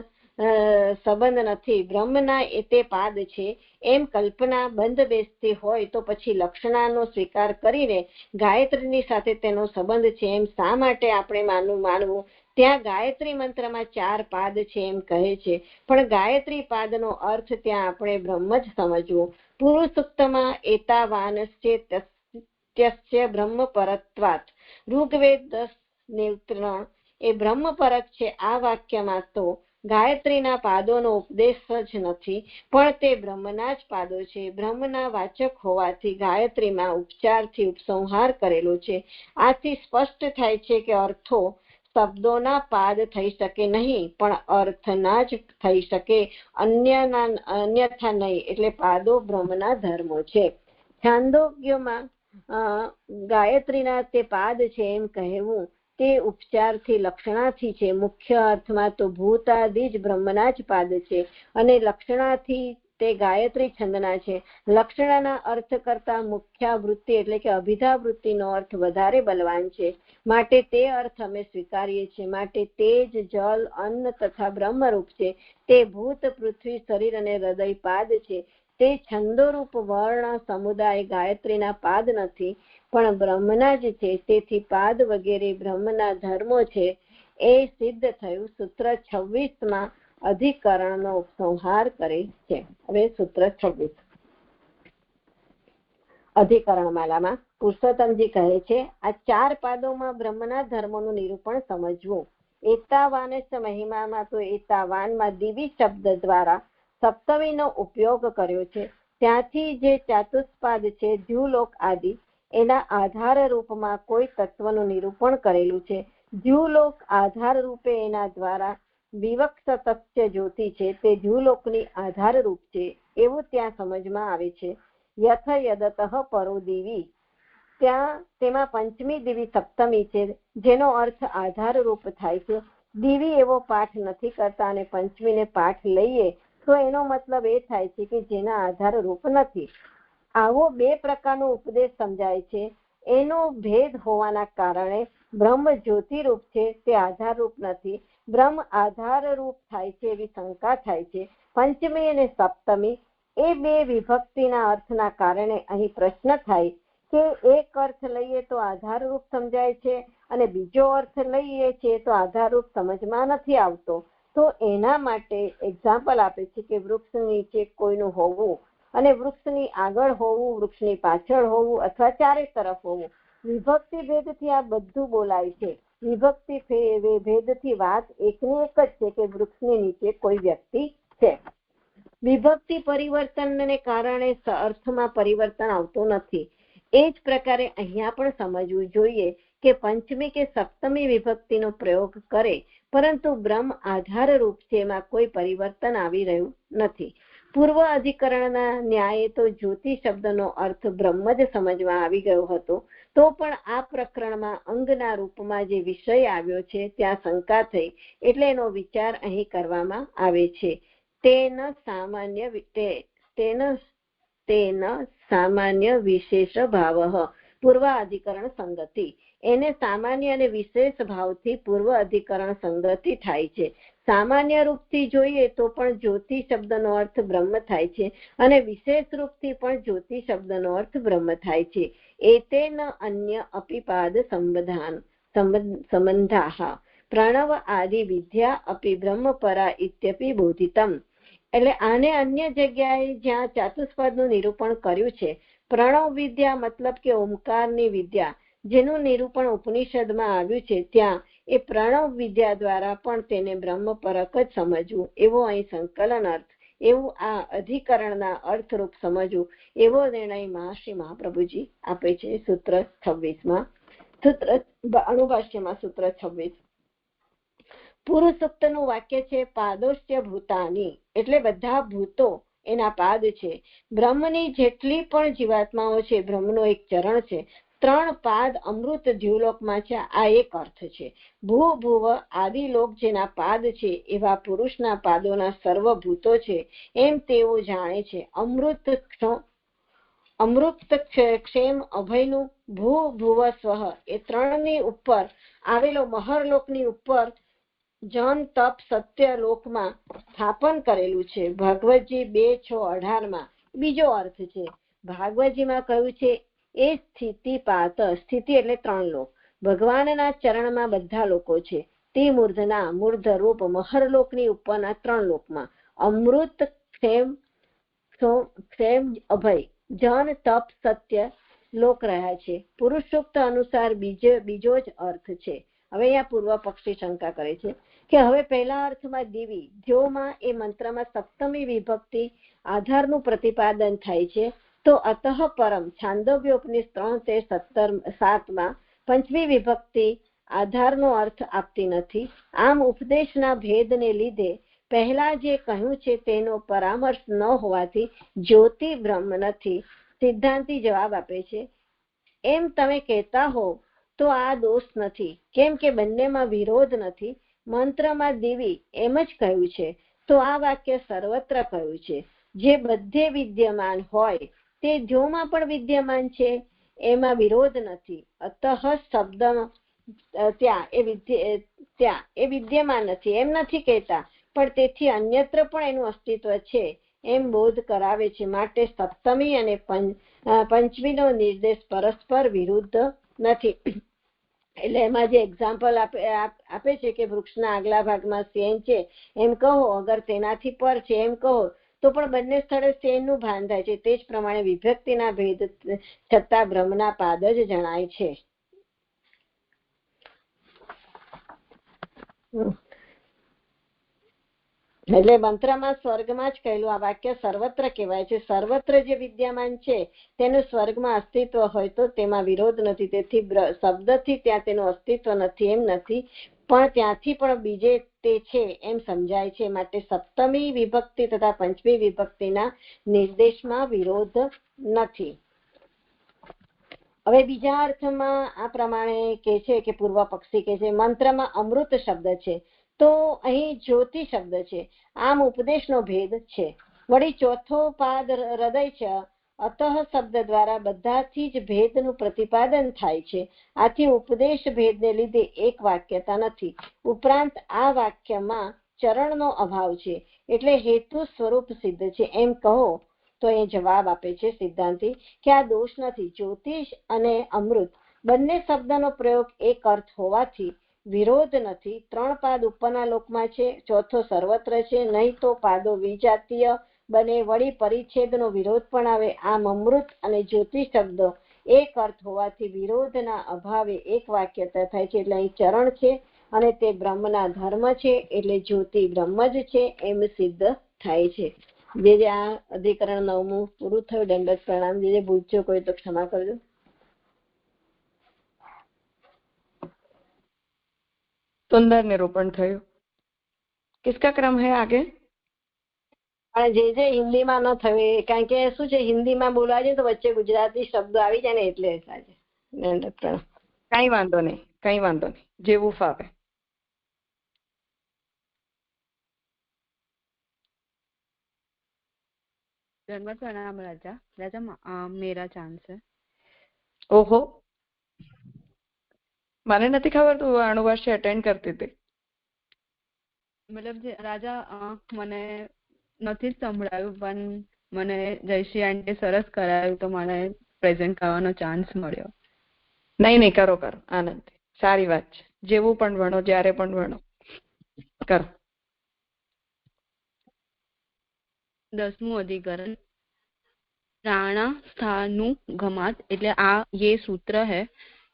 નથી, બ્રહ્મના તે પાદ છે એમ કલ્પના બંધ બેસતી હોય તો પછી લક્ષણાનો સ્વીકાર કરીને ગાયત્રીની સાથે તેનો સંબંધ છે એમ શા માટે આપણે માનવું? ત્યાં ગાયત્રી મંત્રમાં 4 પાદ છે એમ કહે છે, પણ ગાયત્રી પાદનો અર્થ ત્યાં આપણે બ્રહ્મ જ સમજવું. પુરુષ સૂક્તમાં એતાવાનસ્ય બ્રહ્મ પરત્વાત ઋગ્વેદ 10:3 એ બ્રહ્મ પરક છે. આ વાક્યમાં તો ગાયત્રીના પાદોનો ઉપદેશ જ નથી, પણ તે બ્રહ્મના જ પાદો છે. બ્રહ્મના વાચક હોવાથી ગાયત્રીમાં ઉપચારથી ઉપસંહાર કરેલો છે. આથી સ્પષ્ટ થાય છે કે અર્થો શબ્દોના પાદ થઈ શકે નહીં, પણ અર્થના જ થઈ શકે, અન્યથા નહીં. એટલે પાદો બ્રહ્મના ધર્મો છે. છાંદોગ્યમાં ગાયત્રીના તે પાદ છે એમ કહેવું તે ઉપચારથી લક્ષણાથી છે. મુખ્ય અર્થમાં તો ભૂતાદિ જ બ્રહ્મના જ પાદ છે અને લક્ષણાથી તે ગાયત્રી છંદના છે. લક્ષણાના અર્થ કરતા મુખ્યાવૃત્તિ એટલે કે અભિધાવૃત્તિનો અર્થ વધારે બલવાન છે. માટે તે અર્થ અમે સ્વીકારીએ છીએ. માટે તેજ, જલ, અન્ન તથા બ્રહ્મરૂપ છે. તે ભૂત, પૃથ્વી, શરીર અને હૃદય પાદ છે. તે છંદોરૂપ વર્ણ સમુદાય ગાયત્રીના પાદ નથી પણ બ્રહ્મના જ છે. તેથી પાદ વગેરે બ્રહ્મના ધર્મો છે. એ સિદ્ધ થયું. સૂત્ર 26 અધિકરણનો ઉપસંહાર કરે છે. હવે સૂત્ર 26 અધિકરણ માલામાં પુરુષોત્તમજી કહે છે, આ 4 પાદોમાં બ્રહ્મના ધર્મોનું નિરૂપણ સમજવું. એતાવાન મહિમામાં તો એતાવાનમાં દિવી શબ્દ દ્વારા સપ્તમીનો ઉપયોગ કર્યો છે. ત્યાંથી જે ચાતુષ્પાદ છે દ્યુલોક આદિ, એના આધાર રૂપમાં કોઈ તત્વનું નિરૂપણ કરેલું છે. દ્યુલોક આધાર રૂપે એના દ્વારા વિવક્ષ તથ્ય જ્યોતિ છે તે દ્યુલોકની આધાર રૂપ છે એવું ત્યાં સમજમાં આવે છે. યથ યદતઃ પરો દિવી, તેમાં પંચમી દિવી સપ્તમી છે જેનો અર્થ આધાર રૂપ થાય છે. દિવી એવો પાઠ નથી કરતા અને પંચમીને પાઠ લઈએ તો એનો મતલબ એ થાય છે કે જેના આધાર રૂપ નથી. આવો 2 પ્રકારનો ઉપદેશ સમજાય છે. એનો ભેદ હોવાના કારણે બ્રહ્મ જ્યોતિ રૂપ છે તે આધાર રૂપ નથી, બ્રહ્મ આધાર રૂપ થાય છે એવી શંકા થાય છે. પંચમી અને સપ્તમી એ 2 વિભક્તિના અર્થના કારણે અહીં પ્રશ્ન થાય કે એક અર્થ લઈએ તો આધાર રૂપ સમજાય છે અને બીજો અર્થ લઈએ છીએ તો આધાર રૂપ સમજમાં નથી આવતો. તો એના માટે એક્ઝામ્પલ આપે છે કે વૃક્ષ નીચે કોઈનું હોવું અને વૃક્ષની આગળ હોવું, વૃક્ષની પાછળ હોવું અથવા ચારે તરફ હોવું. વિભક્તિ ભેદથી આ બધું બોલાય છે. વિભક્તિ ભેદથી વાત એકની એક જ છે કે વૃક્ષની નીચે કોઈ વ્યક્તિ છે. વિભક્તિ પરિવર્તનને કારણે અર્થમાં પરિવર્તન આવતું નથી. એ જ પ્રકારે અહીંયા પણ સમજવું જોઈએ કે પંચમી કે સપ્તમી વિભક્તિનો પ્રયોગ કરે પરંતુ બ્રહ્મ આધાર રૂપ છે એમાં કોઈ પરિવર્તન આવી રહ્યું નથી. પૂર્વ અધિકરણના ન્યાયે તો જ્યોતિ શબ્દનો અર્થ બ્રહ્મ જ સમજમાં આવી ગયો હતો. તો પણ આ પ્રકરણમાં અંગના રૂપમાં જે વિષય આવ્યો છે ત્યાં શંકા થઈ એટલે એનો વિચાર અહીં કરવામાં આવે છે. તેન સામાન્ય વિશેષ ભાવ પૂર્વ અધિકરણ સંગતિ. એને સામાન્ય અને વિશેષ ભાવથી પૂર્વ અધિકરણ સંગતિ થાય છે. સામાન્ય રૂપથી જોઈએ તો પણ જ્યોતિ શબ્દનો અર્થ બ્રહ્મ થાય છે અને વિશેષ રૂપથી પણ જ્યોતિ શબ્દનો અર્થ બ્રહ્મ થાય છે. એતેન અન્ય અપિપાદ સંબંધાઃ પ્રણવ આદિ વિદ્યા અપી બ્રહ્મપરા ઇત્યપી બોધિતમ. એટલે આને અન્ય જગ્યાએ જ્યાં ચાતુષ્પાદનું નિરૂપણ કર્યું છે, પ્રણવ વિદ્યા મતલબ કે ઓમકારની વિદ્યા જેનું નિરૂપણ ઉપનિષદમાં આવ્યું છે, ત્યાં એ પ્રણવ વિદ્યા દ્વારા પણ તેને બ્રહ્મપરક જ સમજવું એવો અહીં સંકલન અર્થ, એવું આ અધિકરણના અર્થરૂપ સમજવું એવો નિર્ણય મહર્ષિ મહાપ્રભુજી આપે છે. સૂત્ર 26 અનુભાષ્યમાં સૂત્ર 26 પુરુષોક્તનું વાક્ય છે પાદોશ્ય ભૂતાની, એટલે બધા ભૂતો એના પાદ છે. બ્રહ્મની જેટલી પણ જીવાત્માઓ છે, બ્રહ્મનો એક ચરણ છે. 3 પાદ અમૃત દ્યુલોકમાં છે. આ એક અર્થ છે. ભૂ ભુવ આદિલોક જેના પાદ છે એવા પુરુષના પાદોના સર્વભૂતો છે એમ તેઓ જાણે છે. અમૃત ક્ષેમ અભયનું ભૂ ભુવ સ્વઃ એ 3ની ઉપર આવેલો મહરલોકની ઉપર જન તપ સત્ય લોકમાં સ્થાપન કરેલું છે. ભાગવતજી 2:6-18 બીજો અર્થ છે. ભાગવતજીમાં કહ્યું છે એ સ્થિતિ પાત, સ્થિતિ એટલે 3 લોક. ભગવાનના ચરણમાં બધા લોકો છે. તે મૂર્ધના મૂર્ધ રૂપ મહરલોકની ઉપરના 3 લોકમાં અમૃત ક્ષેમ અભય જન તપ સત્ય લોક રહ્યા છે. પુરુષોક્ત અનુસાર બીજો જ અર્થ છે. હવે અહીંયા પૂર્વ પક્ષી શંકા કરે છે કે હવે પહેલા અર્થમાં દિવી જ્યોમાં એ મંત્રમાં સપ્તમી વિભક્તિ આધારનું પ્રતિપાદન થાય છે તો અતઃ પરમ છાંદોગ્યોપનિષદ 3:17 પંચમી વિભક્તિ આધારનો અર્થ આપતી નથી. આમ ઉપદેશના ભેદને લીધે પહેલા જે કહ્યું છે તેનો પરામર્શ ન હોવાથી જ્યોતિ બ્રહ્મ નથી. સિદ્ધાંતી જવાબ આપે છે એમ તમે કહેતા હો તો આ દોષ નથી, કેમ કે બંનેમાં વિરોધ નથી. મંત્રમાં દિવી એમ જ કહ્યું છે તો આ વાક્ય સર્વત્ર કહ્યું છે. જે બધે વિદ્યમાન હોય તે જ્યોમાં પણ વિદ્યમાન છે, એમાં વિરોધ નથી. અતઃ શબ્દ ત્યાં એ વિદ્યમાન નથી એમ નથી કહેતા, પણ તેથી અન્યત્ર પણ એનું અસ્તિત્વ છે એમ બોધ કરાવે છે. માટે સપ્તમી અને પંચમીનો નિર્દેશ પરસ્પર વિરુદ્ધ નથી. એટલે એમાં જે એક્ઝામ્પલ આપે છે કે વૃક્ષના આગલા ભાગમાં શેન છે એમ કહો, અગર તેનાથી પર છે એમ કહો તો પણ બંને સ્થળે શેનનું ભાન થાય છે. તે જ પ્રમાણે વિભક્તિના ભેદ છતાં બ્રહ્મના પાદ જ જણાય છે. એટલે મંત્રમાં સ્વર્ગમાં જ કહેલું આ વાક્ય સર્વત્ર કહેવાય છે. સર્વત્ર જે વિદ્યમાન છે તેનું સ્વર્ગમાં અસ્તિત્વ હોય તો તેમાં વિરોધ નથી. તેથી શબ્દથી ત્યાં તેનું અસ્તિત્વ નથી એમ નથી, પણ ત્યાંથી પણ બીજે તે છે એમ સમજાય છે. માટે સપ્તમી વિભક્તિ તથા પંચમી વિભક્તિના નિર્દેશમાં વિરોધ નથી. હવે બીજા અર્થમાં આ પ્રમાણે કે છે કે પૂર્વ પક્ષી કે છે મંત્રમાં અમૃત શબ્દ છે તો અહીં જ્યોતિ શબ્દ છે. આમ ઉપદેશનો ભેદ છે. વળી ચોથો પાદ હૃદય છે. અતઃ શબ્દ દ્વારા બધાથી જ ભેદનું પ્રતિપાદન થાય છે. આથી ઉપદેશ ભેદને લીધે એક વાક્યતા નથી. ઉપરાંત આ વાક્યમાં ચરણનો અભાવ છે એટલે હેતુ સ્વરૂપ સિદ્ધ છે એમ કહો તો એ જવાબ આપે છે સિદ્ધાંતી કે આ દોષ નથી. જ્યોતિષ અને અમૃત બંને શબ્દનો પ્રયોગ એક અર્થ હોવાથી વિરોધ નથી. 3 પાદ ઉપરના લોકમાં છે, ચોથો સર્વત્ર છે, નહીં તો પાદો વિજાતીય બને. વળી પરિચ્છેદનો વિરોધ પણ આવે. આમ અમૃત અને જ્યોતિ શબ્દો એક અર્થ હોવાથી વિરોધના અભાવે એક વાક્યતા થાય છે. એટલે અહીં ચરણ છે અને તે બ્રહ્મના ધર્મ છે એટલે જ્યોતિ બ્રહ્મ જ છે એમ સિદ્ધ થાય છે. જે આ અધિકરણ 9મું પૂરું થયું. દંડવત પ્રણામ. જે ભૂલચો કોઈ તો ક્ષમા કરજો. सुंदर निरूपण थयो. किसका क्रम है आगे? પણ જે હિન્દીમાં ન થયું કારણ કે શું છે હિન્દીમાં બોલવા જાય તો વચ્ચે ગુજરાતી શબ્દો આવી જાય ને એટલે સાચે. દંડવત પ્રણામ. કઈ વાંધો નહીં, જેવું ફાવે. दंडवत प्रणाम राजा. राजा मेरा चांस है. ओहो, મને નથી ખબર તું અણુવાસી અટેન્ડ કરતી હતી. મતલબ રાજા મને નથી સંભળાયું પણ મને જયશ્રી આંટી સરસ કરાયું તો મને પ્રેઝન્ટ કરવાનો ચાન્સ મળ્યો. નહીં કરો આનંદ. સારી વાત છે. જેવું પણ ભણો, જ્યારે પણ ભણો કરો. 10મું અધિકરણ प्राणास्थानुगमात. એટલે આ ये सूत्र है.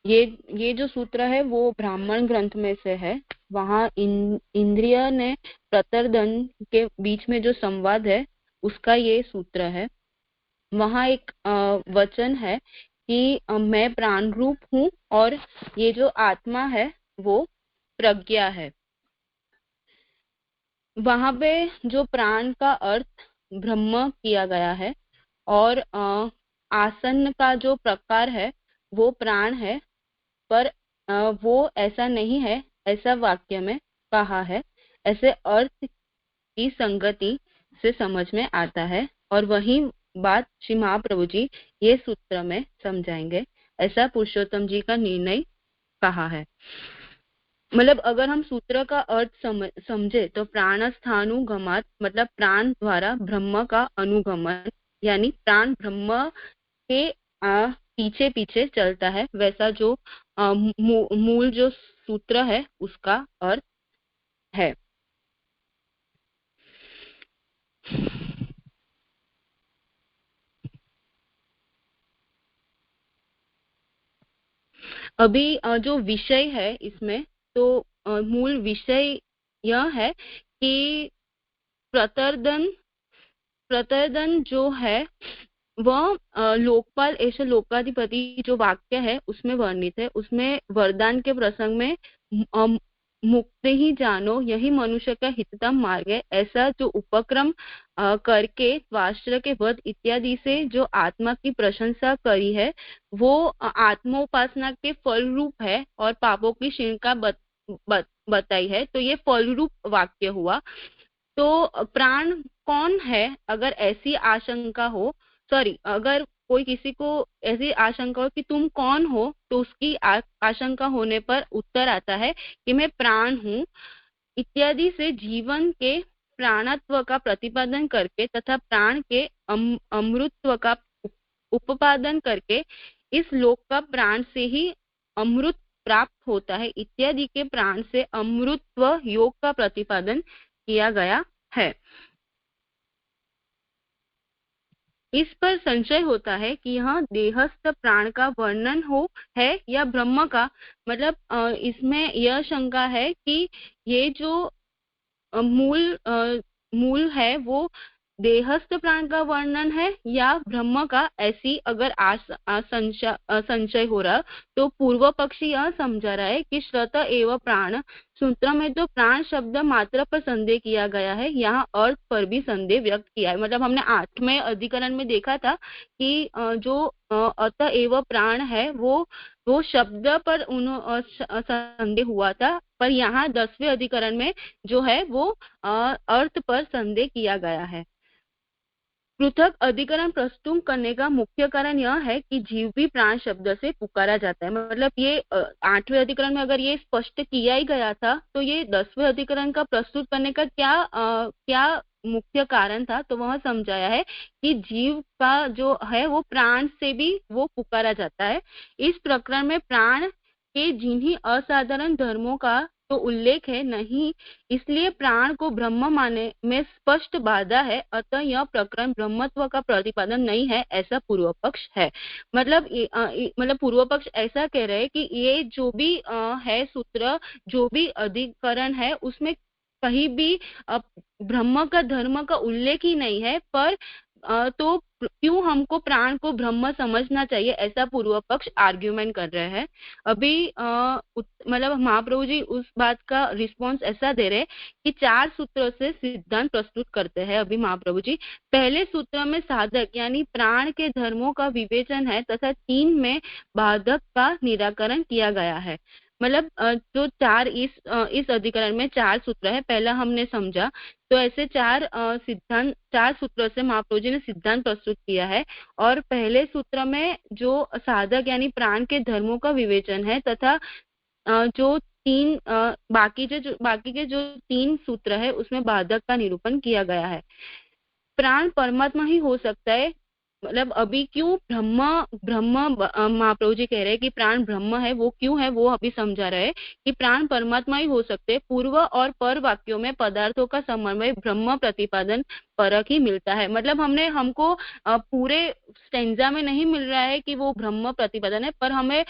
ये जो सूत्र है वो ब्राह्मण ग्रंथ में से है. वहाँ इंद्रिय ने प्रतरदन के बीच में जो संवाद है उसका ये सूत्र है. वहाँ एक वचन है कि मैं प्राण रूप हूँ और ये जो आत्मा है वो प्रज्ञा है. वहाँ पे जो प्राण का अर्थ ब्रह्म किया गया है और आसन का जो प्रकार है वो प्राण है, पर वो ऐसा नहीं है ऐसा वाक्य में कहा है. ऐसे अर्थ की संगति से समझ में आता है और वही बात श्री महाप्रभु जी ये सूत्र में समझाएंगे. ऐसा पुरुषोत्तम जी का निर्णय कहा है. मतलब अगर हम सूत्र का अर्थ समझे तो प्राणस्थानुगमात मतलब प्राण द्वारा ब्रह्म का अनुगमन, यानी प्राण ब्रह्म के पीछे पीछे चलता है, वैसा जो मूल जो सूत्र है उसका अर्थ है. अभी जो विषय है इसमें तो मूल विषय यह है कि प्रतरदन जो है वह लोकपाल ऐसे लोकाधिपति जो वाक्य है उसमें वर्णित है. उसमें वरदान के प्रसंग में मुक्ति ही जानो यही मनुष्य का हिततम मार्ग है, ऐसा जो उपक्रम करके वास्त्र के वध इत्यादि से जो आत्मा की प्रशंसा करी है वो आत्मोपासना के फल रूप है और पापों की श्रृंखला बताई है. तो ये फल रूप वाक्य हुआ. तो प्राण कौन है अगर ऐसी आशंका हो, अगर कोई किसी को ऐसी आशंका हो कि तुम कौन हो, तो उसकी आशंका होने पर उत्तर आता है कि मैं प्राण हूँ इत्यादि से जीवन के प्राणत्व का प्रतिपादन करके तथा प्राण के अमृतत्व का उपादन करके इस लोक का प्राण से ही अमृत प्राप्त होता है इत्यादि के प्राण से अमृतत्व योग का प्रतिपादन किया गया है। इस पर संशय होता है कि यह देहस्थ प्राण का वर्णन हो है या ब्रह्म का। मतलब इसमें यह शंका है कि ये जो मूल है वो देहस्थ प्राण का वर्णन है या ब्रह्म का। ऐसी अगर संशय हो रहा तो पूर्व पक्षी यह समझा रहा है कि श्रत एवं प्राण सूत्र में तो प्राण शब्द मात्र पर संदेह किया गया है, यहाँ अर्थ पर भी संदेह व्यक्त किया है। मतलब हमने 8वें अधिकरण में देखा था कि जो अत एवं प्राण है वो शब्द पर संदेह हुआ था, पर यहाँ 10वें अधिकरण में जो है वो अर्थ पर संदेह किया गया है। पृथक अधिकरण प्रस्तुत करने का मुख्य कारण यह है कि जीव भी प्राण शब्द से पुकारा जाता है। मतलब ये 8वें अधिकरण में अगर ये स्पष्ट किया ही गया था तो ये 10वें अधिकरण का प्रस्तुत करने का क्या मुख्य कारण था, तो वह समझाया है कि जीव का जो है वो प्राण से भी वो पुकारा जाता है। इस प्रकरण में प्राण के जिन्हीं असाधारण धर्मों का तो उल्लेख है नहीं, इसलिए प्राण को ब्रह्म मानने में स्पष्ट बाधा है, अतः यह प्रकरण ब्रह्मत्व का प्रतिपादन नहीं है, ऐसा पूर्व पक्ष है। मतलब पूर्व पक्ष ऐसा कह रहे हैं कि ये जो भी है सूत्र, जो भी अधिकरण है उसमें कहीं भी ब्रह्म का धर्म का उल्लेख ही नहीं है, पर तो क्यों हमको प्राण को ब्रह्म समझना चाहिए, ऐसा पूर्व पक्ष आर्ग्यूमेंट कर रहे हैं। अभी मतलब महाप्रभु जी उस बात का रिस्पांस ऐसा दे रहे कि 4 सूत्रों से सिद्धांत प्रस्तुत करते हैं। अभी महाप्रभु जी पहले सूत्र में साधक यानी प्राण के धर्मों का विवेचन है तथा 3 में बाधक का निराकरण किया गया है। मतलब जो 4 इस अधिकरण में 4 सूत्र है, पहला हमने समझा तो ऐसे 4 सूत्रों से महाप्रभु जी ने सिद्धांत प्रस्तुत किया है। और पहले सूत्र में जो साधक यानी प्राण के धर्मों का विवेचन है तथा जो 3 बाकी के जो 3 सूत्र है उसमें बाधक का निरूपण किया गया है। प्राण परमात्मा ही हो सकता है। मतलब अभी क्यों ब्रह्म महाप्रभु जी कह रहे हैं कि प्राण ब्रह्म है, वो क्यों है वो अभी समझा रहे हैं कि प्राण परमात्मा ही हो सकते हैं। पूर्व और पर वाक्यों में पदार्थों का समन्वय ब्रह्म प्रतिपादन परक ही मिलता है। मतलब हमको पूरे स्टेंजा में नहीं मिल रहा है कि वो ब्रह्म प्रतिपादन है, पर हमें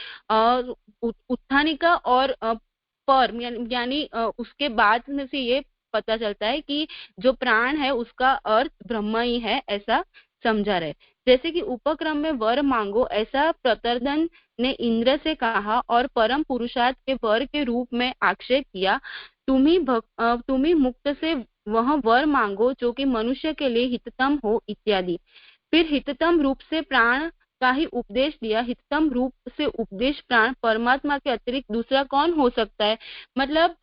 उत्थानिका और पर यानी उसके बाद में से ये पता चलता है कि जो प्राण है उसका अर्थ ब्रह्म ही है, ऐसा समझा रहे। जैसे कि उपक्रम में वर मांगो ऐसा प्रतर्दन ने इंद्र से कहा और परम पुरुषार्थ के वर के रूप में आक्षेप किया, तुम्ही मुक्त से वह वर मांगो जो कि मनुष्य के लिए हिततम हो इत्यादि। फिर हिततम रूप से प्राण का ही उपदेश दिया। हिततम रूप से उपदेश प्राण परमात्मा के अतिरिक्त दूसरा कौन हो सकता है। मतलब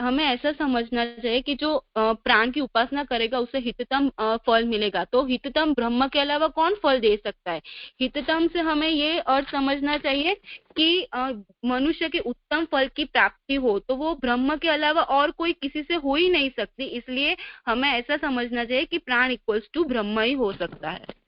हमें ऐसा समझना चाहिए कि जो प्राण की उपासना करेगा उसे हिततम फल मिलेगा, तो हिततम ब्रह्म के अलावा कौन फल दे सकता है। हिततम से हमें ये अर्थ समझना चाहिए कि मनुष्य के उत्तम फल की प्राप्ति हो, तो वो ब्रह्म के अलावा और कोई किसी से हो ही नहीं सकती। इसलिए हमें ऐसा समझना चाहिए कि प्राण इक्वल्स टू ब्रह्म ही हो सकता है।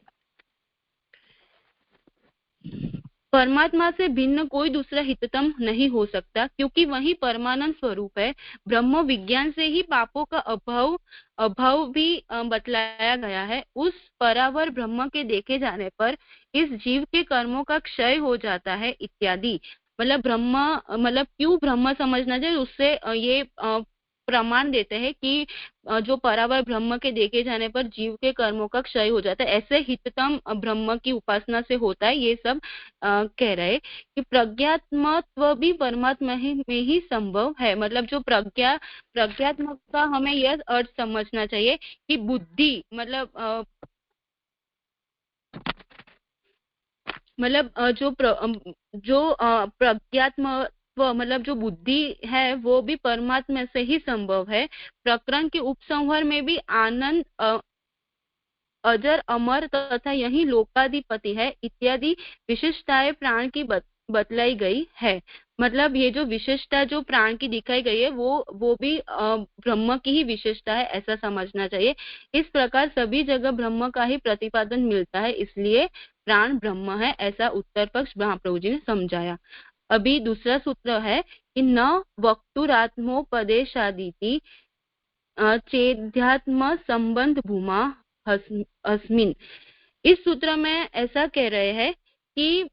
परमात्मा से भिन्न कोई दूसरा हिततम नहीं हो सकता, क्योंकि वही परमानंद स्वरूप है। ब्रह्म विज्ञान से ही पापों का अभाव भी बतलाया गया है। उस परावर ब्रह्म के देखे जाने पर इस जीव के कर्मों का क्षय हो जाता है इत्यादि। मतलब क्यों ब्रह्म समझना चाहिए, उससे ये प्रमाण देते हैं कि जो परावर ब्रह्म के देखे जाने पर जीव के कर्मों का क्षय हो जाता है, ऐसे हिततम ब्रह्म की उपासना से होता है। ये सब कह रहे कि प्रज्ञात्मत्व भी परमात्मा में ही संभव है। मतलब जो प्रज्ञात्मक का हमें यह अर्थ समझना चाहिए कि बुद्धि जो प्रज्ञात्मक मतलब जो बुद्धि है वो भी परमात्मा से ही संभव है। प्रकरण के उपसंहार में भी आनंद अजर अमर तथा यही लोकाधिपति है इत्यादि विशिष्टताएं प्राण की बतलाई गई है। मतलब ये जो विशिष्टता जो प्राण की दिखाई गई है वो भी ब्रह्म की ही विशेषता है, ऐसा समझना चाहिए। इस प्रकार सभी जगह ब्रह्म का ही प्रतिपादन मिलता है, इसलिए प्राण ब्रह्म है, ऐसा उत्तर पक्ष महाप्रभु जी ने समझाया। अभी दूसरा सूत्र है कि न वक्तुरात्मोपदेशादिति चेध्यात्म संबंध भूमा अस्मिन। इस सूत्र में ऐसा कह रहे हैं कि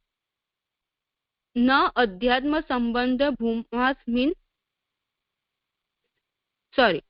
न अध्यात्म संबंध भूमास्मिन, सॉरी,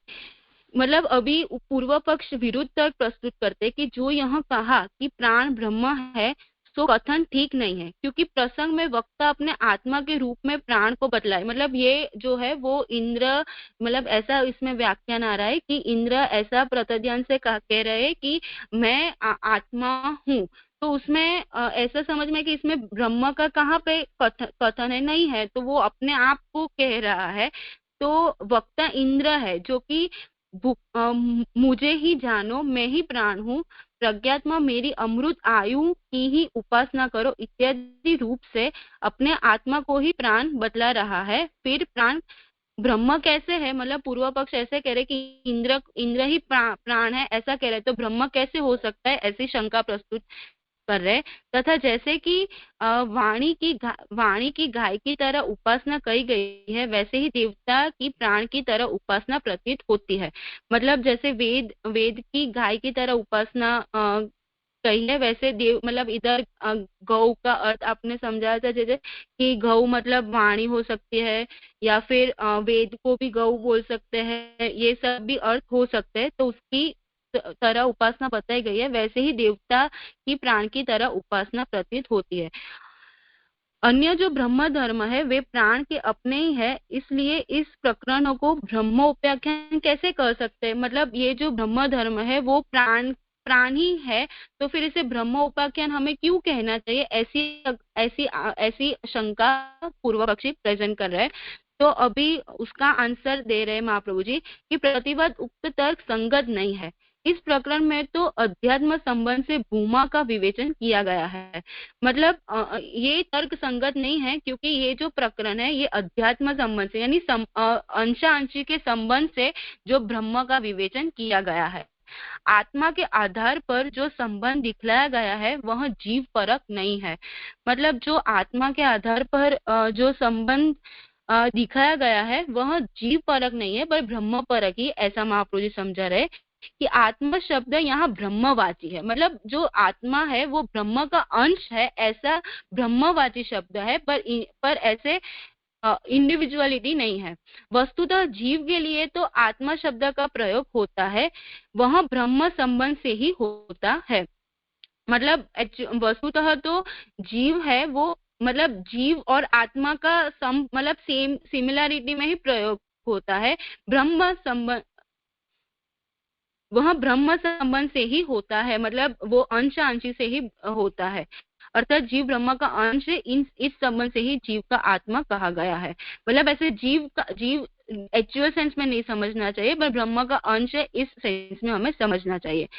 मतलब अभी पूर्व पक्ष विरुद्ध तर्क प्रस्तुत करते कि जो यह कहा कि प्राण ब्रह्म है तो कथन ठीक नहीं है, क्योंकि प्रसंग में वक्ता अपने आत्मा के रूप में प्राण को बतलाए। मतलब ये जो है वो इंद्र, मतलब ऐसा इसमें व्याख्यान आ रहा है कि इंद्र ऐसा प्रतिज्ञान से कह रहे हैं कि मैं आत्मा हूँ। तो उसमें ऐसा समझ में कि इसमें ब्रह्म का कहाँ पे कथन है, नहीं है, तो वो अपने आप को कह रहा है। तो वक्ता इंद्र है जो कि मुझे ही जानो, मैं ही प्राण हूँ, प्रज्ञात्मा मेरी अमृत आयु की ही उपासना करो इत्यादि रूप से अपने आत्मा को ही प्राण बतला रहा है। फिर प्राण ब्रह्म कैसे है, मतलब पूर्व पक्ष ऐसे कह रहे कि इंद्र ही प्राण है, ऐसा कह रहे, तो ब्रह्म कैसे हो सकता है, ऐसी शंका प्रस्तुत कर रहे। तथा जैसे कि वाणी की गाय की तरह उपासना कही गई है, वैसे ही देवता की प्राण की तरह उपासना प्रतीत होती है। मतलब जैसे वेद की गाय की तरह उपासना कही है, वैसे देव, मतलब इधर गौ का अर्थ आपने समझाया था जैसे कि गौ मतलब वाणी हो सकती है, या फिर वेद को भी गौ बोल सकते हैं, ये सब भी अर्थ हो सकते हैं। तो उसकी तरह उपासना बताई गई है, वैसे ही देवता की प्राण की तरह उपासना प्रतीत होती है। अन्य जो ब्रह्म धर्म है वे प्राण के अपने ही है, इसलिए इस प्रकरण को ब्रह्मोपाख्यान कैसे कर सकते हैं। मतलब ये जो ब्रह्म धर्म है वो प्राण ही है, तो फिर इसे ब्रह्मोपाख्यान हमें क्यों कहना चाहिए, ऐसी शंका पूर्व पक्षी प्रेजेंट कर रहे हैं। तो अभी उसका आंसर दे रहे महाप्रभु जी कि प्रतिवाद उक्त तर्क संगत नहीं है। इस प्रकरण में तो अध्यात्म संबंध से भूमा का विवेचन किया गया है। मतलब ये तर्क संगत नहीं है, क्योंकि ये जो प्रकरण है ये अध्यात्म संबंध से, यानी अंशांशी के संबंध से जो ब्रह्म का विवेचन किया गया है। आत्मा के आधार पर जो संबंध दिखलाया गया है वह जीव परक नहीं है। मतलब जो आत्मा के आधार पर जो संबंध दिखाया गया है वह जीव परक नहीं है, पर ब्रह्म परक ही, ऐसा महाप्रभु जी समझा रहे कि आत्मा शब्द यहाँ ब्रह्मवाची है। मतलब जो आत्मा है वो ब्रह्म का अंश है, ऐसा ब्रह्मवाची शब्द है, पर ऐसे इंडिविजुअलिटी नहीं है। वस्तुतः जीव के लिए तो आत्मा शब्द का प्रयोग होता है, वह ब्रह्म संबंध से ही होता है। मतलब वस्तुतः तो जीव है वो, मतलब जीव और आत्मा का मतलब सेम सिमिलरिटी में ही प्रयोग होता है। ब्रह्म संबंध, वह ब्रह्म संबंध से ही होता है, मतलब वो अंशी से ही होता है, अर्थात जीव ब्रह्म का अंश है। इस संबंध से ही जीव का आत्मा कहा गया है। मतलब ऐसे जीव एक्चुअल सेंस में नहीं समझना चाहिए, पर ब्रह्म का अंश है इस सेंस में हमें समझना चाहिए।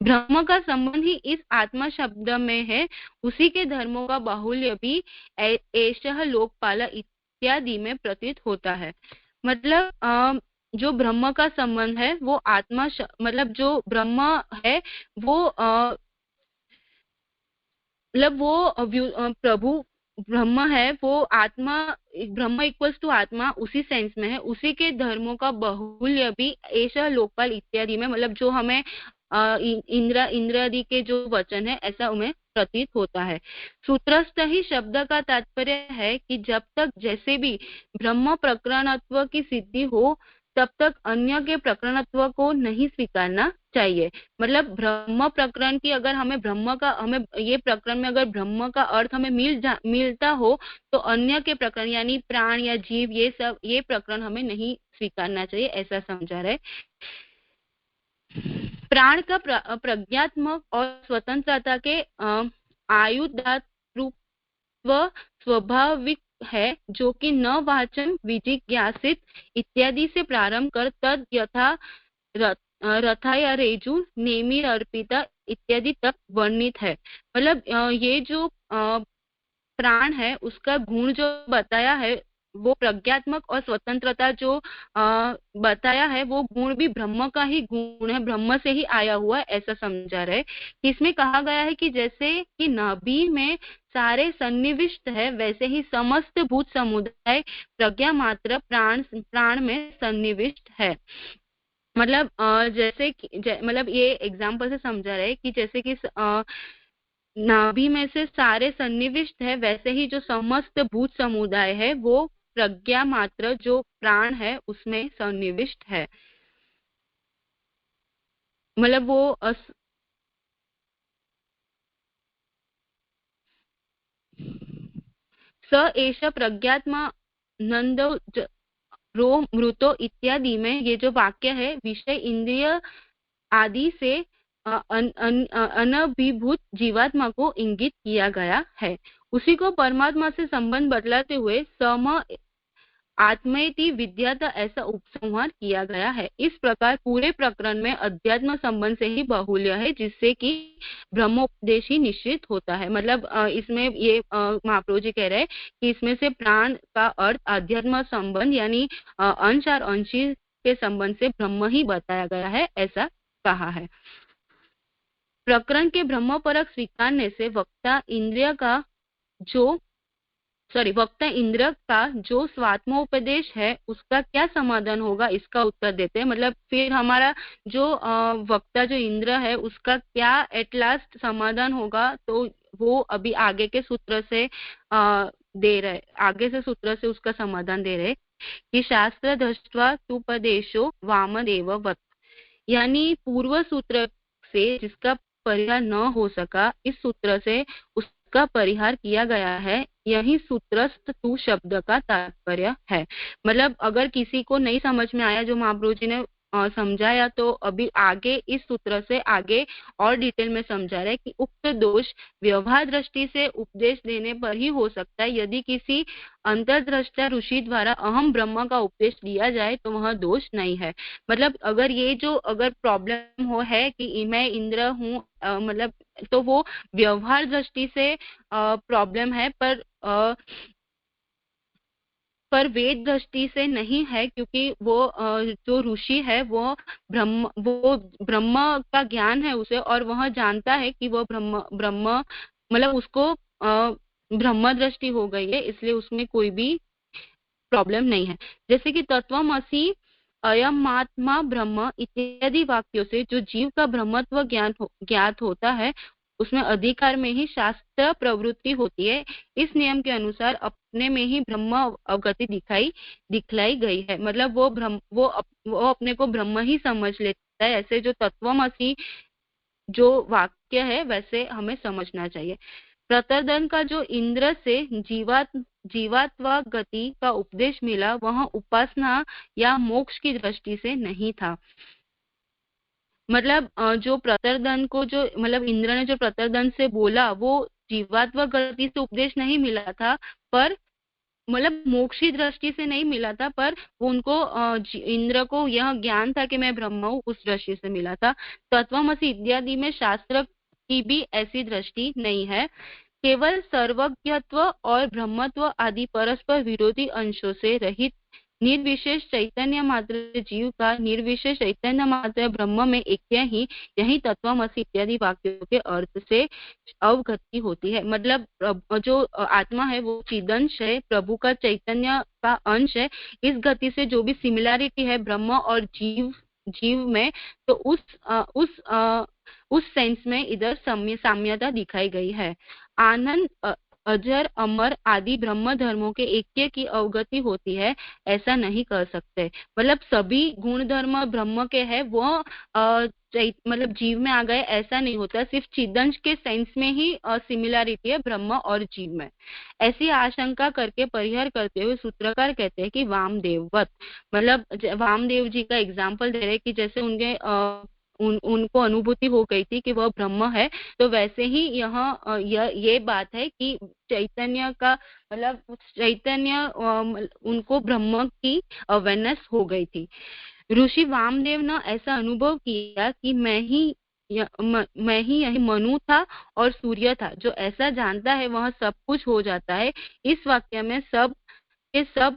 ब्रह्म का संबंध ही इस आत्मा शब्द में है, उसी के धर्मों का बाहुल्य भी एषः लोकपाल इत्यादि में प्रतीत होता है। मतलब जो ब्रह्म का संबंध है वो आत्मा मतलब जो ब्रह्म है वो मतलब वो प्रभु ब्रह्म है, वो आत्मा, ब्रह्म इक्वल्स टू आत्मा उसी सेंस में है, उसी के धर्मों का बाहुल्य भी ऐसा लोकपाल इत्यादि में, मतलब जो हमें इंद्र आदि के जो वचन है ऐसा उन्हें प्रतीत होता है। सूत्रस्थ ही शब्द का तात्पर्य है कि जब तक जैसे भी ब्रह्म प्रकरणत्व की सिद्धि हो तब तक अन्य के प्रकरणत्व को नहीं स्वीकारना चाहिए। मतलब ब्रह्म प्रकरण की अगर हमें ये प्रकरण में अगर ब्रह्म का अर्थ हमें मिलता हो तो अन्य के प्रकरण यानी प्राण या जीव ये प्रकरण हमें नहीं स्वीकारना चाहिए, ऐसा समझा रहे। प्राण का प्रज्ञात्मक और स्वतंत्रता के आयुधात्व स्वाभाविक है, जो कि न वाचन विजिज्ञासित इत्यादि से प्रारंभ कर तद यथा रथा या रेजु नेमी अर्पिता इत्यादि तक वर्णित है। मतलब ये जो प्राण है उसका गुण जो बताया है वो प्रज्ञात्मक और स्वतंत्रता जो बताया है वो गुण भी ब्रह्म का ही गुण है, ब्रह्म से ही आया हुआ है, ऐसा समझा रहे। इसमें कहा गया है कि जैसे कि नाभि में सारे सन्निविष्ट है, वैसे ही समस्त भूत समुदाय प्रज्ञा मात्र प्राण में सन्निविष्ट है। मतलब जैसे मतलब ये एग्जाम्पल से समझा रहे कि जैसे कि नाभि में से सारे सन्निविष्ट है, वैसे ही जो समस्त भूत समुदाय है वो प्रज्ञा मात्र जो प्राण है उसमें सन्निविष्ट है। मतलब वो स एष प्रज्ञात्मा नंद रो मृतो इत्यादि में ये जो वाक्य है विषय इंद्रिय आदि से अनभिभूत जीवात्मा को इंगित किया गया है। उसी को परमात्मा से संबंध बतलाते हुए सम आत्मेति विद्याता ऐसा उपसंहार किया गया है। इस प्रकार पूरे प्रकरण में अध्यात्म संबंध से ही बाहुल्य है, जिससे कि ब्रह्मोपदेश ही निश्चित होता है। मतलब इसमें ये महाप्रभु जी कह रहे हैं कि इसमें से प्राण का अर्थ अध्यात्म संबंध यानी अंश और अंशी के संबंध से ब्रह्म ही बताया गया है, ऐसा कहा है। प्रकरण के ब्रह्म परक स्वीकारने से वक्ता इंद्र का जो स्वात्मोपदेश है उसका क्या समाधान होगा, इसका उत्तर देते हैं। मतलब फिर हमारा जो वक्ता जो इंद्र है उसका क्या एट लास्ट समाधान होगा, तो वो अभी आगे के सूत्र से दे रहे, आगे से सूत्र से उसका समाधान दे रहे कि शास्त्र दृष्ट्वा तुपदेशो वामदेव वत्, यानी पूर्व सूत्र से जिसका परिहार न हो सका, इस सूत्र से उसका परिहार किया गया है। यही सूत्रस्थ तू शब्द का तात्पर्य है। मतलब अगर किसी को नहीं समझ में आया जो महाप्रभु जी ने समझाया, तो अभी आगे इस सूत्र से आगे और डिटेल में समझा रहे कि उक्त दोष व्यवहार दृष्टि से उपदेश देने पर ही हो सकता है। यदि किसी अंतर्दृष्टा ऋषि द्वारा अहम ब्रह्म का उपदेश दिया जाए तो वह दोष नहीं है। मतलब अगर ये जो अगर प्रॉब्लम हो है कि मैं इंद्र हूँ, मतलब तो वो व्यवहार दृष्टि से प्रॉब्लम है, पर वेद दृष्टि से नहीं है, क्योंकि वो जो ऋषि है वो ब्रह्म का ज्ञान है उसे, और वह जानता है कि वो ब्रह्म मतलब उसको ब्रह्म दृष्टि हो गई है, इसलिए उसमें कोई भी प्रॉब्लम नहीं है। जैसे कि तत्वमसि अयमात्मा ब्रह्म इत्यादि वाक्यों से जो जीव का ब्रह्मत्व ज्ञात होता है, उसमें अधिकार में ही शास्त्र प्रवृत्ति होती है। इस नियम के अनुसार अपने में ही ब्रह्म अवगति दिखलाई गई है। मतलब वो अपने को ब्रह्म ही समझ लेता है। ऐसे जो तत्वमसि जो वाक्य है वैसे हमें समझना चाहिए। प्रतर्दन का जो इंद्र से जीवात्वा गति का उपदेश मिला, वह उपासना या मोक्ष की दृष्टि से नहीं था। मतलब जो प्रतर्दन को जो मतलब इंद्र ने जो प्रतर्दन से बोला वो जीवात्व गति से उपदेश नहीं मिला था, पर मतलब मोक्षी दृष्टि से नहीं मिला था, पर वो उनको इंद्र को यह ज्ञान था कि मैं ब्रह्म हूँ, उस दृष्टि से मिला था। तत्वमसि इत्यादि में शास्त्र की भी ऐसी दृष्टि नहीं है। केवल सर्वज्ञत्व और ब्रह्मत्व आदि परस्पर विरोधी अंशों से रहित निर्विशेष चैतन्य मात्र जीव का निर्विशेष चैतन्य मात्र ब्रह्म में ऐक्य ही, यही तत्वमसि इत्यादि वाक्यों के अर्थ से अवगति होती है। मतलब जो आत्मा है वो चिदंश है, प्रभु का चैतन्य का अंश है। इस गति से जो भी सिमिलैरिटी है ब्रह्म और जीव में, तो उस सेंस में इधर साम्यता दिखाई गई है। आनंद अजर अमर आदि ब्रह्म धर्मों के ऐक्य की अवगति होती है, ऐसा नहीं कर सकते। मतलब सभी गुण धर्म ब्रह्म के हैं, वो मतलब जीव में आ गए ऐसा नहीं होता। सिर्फ चिदंश के सेंस में ही सिमिलैरिटी है ब्रह्म और जीव में। ऐसी आशंका करके परिहार करते हुए सूत्रकार कहते हैं कि वामदेववत, मतलब वामदेव जी का एग्जाम्पल दे रहे कि जैसे उनके उनको अनुभूति हो गई थी कि वह ब्रह्म है, तो वैसे ही ये बात है कि चैतन्य का मतलब चैतन्य उनको ब्रह्म की अवेयरनेस हो गई थी। ऋषि वामदेव ने ऐसा अनुभव किया कि मैं ही यही मनु था और सूर्य था। जो ऐसा जानता है वह सब कुछ हो जाता है। इस वाक्य में सब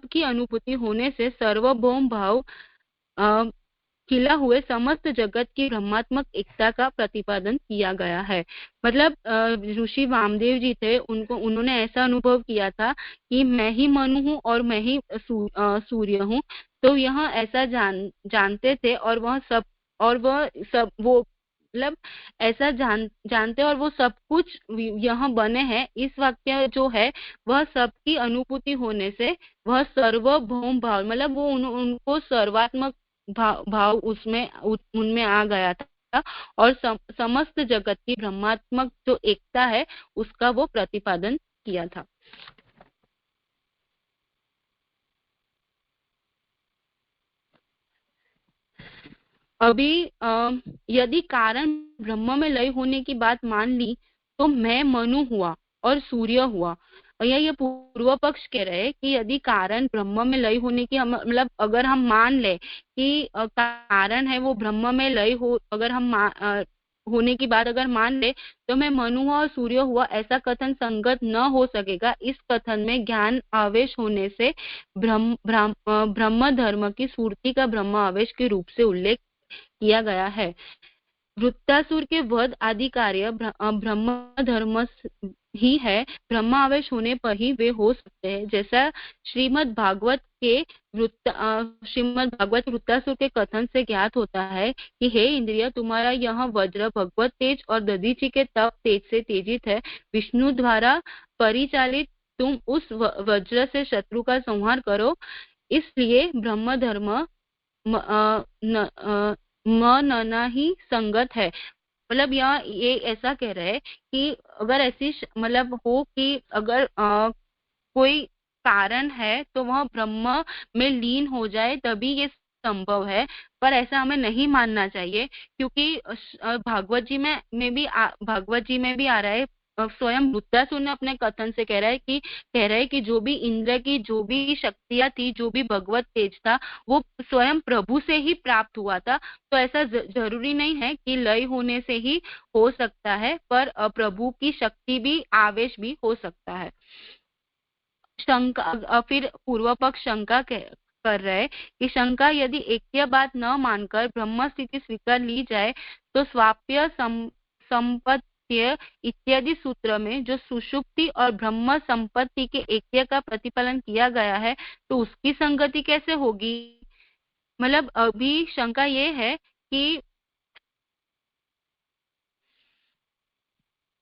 की अनुभूति होने से सर्वभौम भाव खिला हुए समस्त जगत की ब्रह्मात्मक एकता का प्रतिपादन किया गया है। मतलब ऋषि वामदेव जी थे, उन्होंने ऐसा अनुभव किया था कि मैं ही मनु हूँ और मैं ही सूर्य हूँ। तो यह ऐसा जानते थे और वह सब वो मतलब ऐसा जानते और वो सब कुछ यहाँ बने हैं। इस वाक्य जो है वह सबकी अनुभूति होने से वह सर्वभौम भाव, मतलब वो उनको सर्वात्मक भाव उनमें आ गया था और समस्त जगत की ब्रह्मात्मक जो एकता है उसका वो प्रतिपादन किया था। अभी यदि कारण ब्रह्म में लय होने की बात मान ली तो मैं मनु हुआ और सूर्य हुआ। और ये पूर्व पक्ष कह रहे हैं कि यदि कारण ब्रह्म में लय होने की मतलब अगर हम मान ले कि कारण है वो ब्रह्म में लय हो, अगर हम होने की बात अगर मान ले तो मैं मनु हुआ और सूर्य हुआ, ऐसा कथन संगत न हो सकेगा। इस कथन में ज्ञान आवेश होने से ब्रह्म धर्म की सूर्ति का ब्रह्म आवेश के रूप से उल्लेख किया गया है। वृत्तासुर के वध आदि कार्य ब्रह्म धर्म ही है। ब्रह्म आवेश होने पर ही वे हो सकते हैं। जैसा श्रीमद् भागवत वृत्तासुर के कथन से ज्ञात होता है कि हे इंद्रिय, तुम्हारा यह वज्र भगवत तेज और दधीचि के तप तेज से तेजित है। विष्णु द्वारा परिचालित तुम उस वज्र से शत्रु का संहार करो। इसलिए ब्रह्म धर्म नना ही संगत है। मतलब ये ऐसा कह रहे हैं कि अगर ऐसी मतलब हो कि अगर कोई कारण है तो वह ब्रह्म में लीन हो जाए तभी ये संभव है। पर ऐसा हमें नहीं मानना चाहिए, क्योंकि भागवत जी में भी आ रहा है। स्वयं वृत्तासुर ने अपने कथन से कह रहा है कि जो भी इंद्र की जो भी शक्तियां थी, जो भी भगवत तेज था, वो स्वयं प्रभु से ही प्राप्त हुआ था। तो ऐसा जरूरी नहीं है कि लय होने से ही हो सकता है, पर प्रभु की शक्ति भी आवेश भी हो सकता है। शंका फिर पूर्व पक्ष शंका कर रहे कि शंका यदि एक बात न मानकर ब्रह्म स्थिति स्वीकार ली जाए तो स्वाप्य संपत्ति इत्यादि सूत्र में जो सुषुप्ति और ब्रह्म संपत्ति के ऐक्य का प्रतिपादन किया गया है तो उसकी संगति कैसे होगी। मतलब अभी शंका ये है कि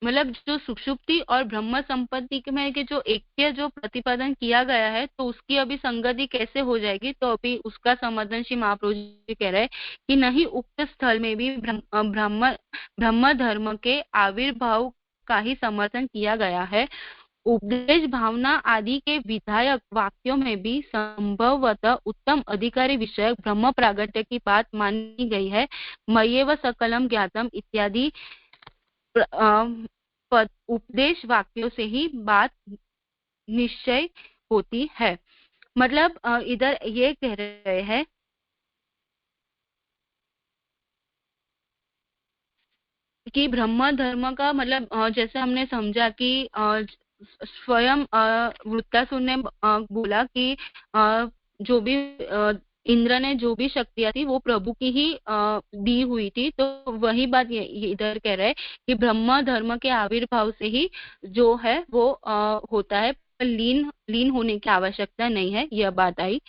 मतलब जो सुषुप्ति और ब्रह्म संपत्ति के में के जो ऐक्य जो प्रतिपादन किया गया है तो उसकी अभी संगति कैसे हो जाएगी। तो अभी उसका समाधान श्री महाप्रभु जी कह रहे हैं कि नहीं, उक्त स्थल में भी ब्रह्म धर्म के आविर्भाव का ही समर्थन किया गया है। उपदेश भावना आदि के विधायक वाक्यों में भी संभवतः उत्तम अधिकारी विषयक ब्रह्म प्रागट्य की बात मानी गई है। मय्येव सकलम ज्ञातम इत्यादि उपदेश वाक्यों से ही बात निश्चय होती है। मतलब इधर ये कह रहे हैं कि ब्रह्म धर्म का मतलब जैसे हमने समझा कि स्वयं वृत्तासुर ने बोला कि जो भी इंद्र ने जो भी शक्तियां थी वो प्रभु की ही दी हुई थी। तो वही बात ये इधर कह रहे हैं कि ब्रह्म धर्म के आविर्भाव से ही जो है वो होता है, पर लीन होने की आवश्यकता नहीं है। यह बात आई।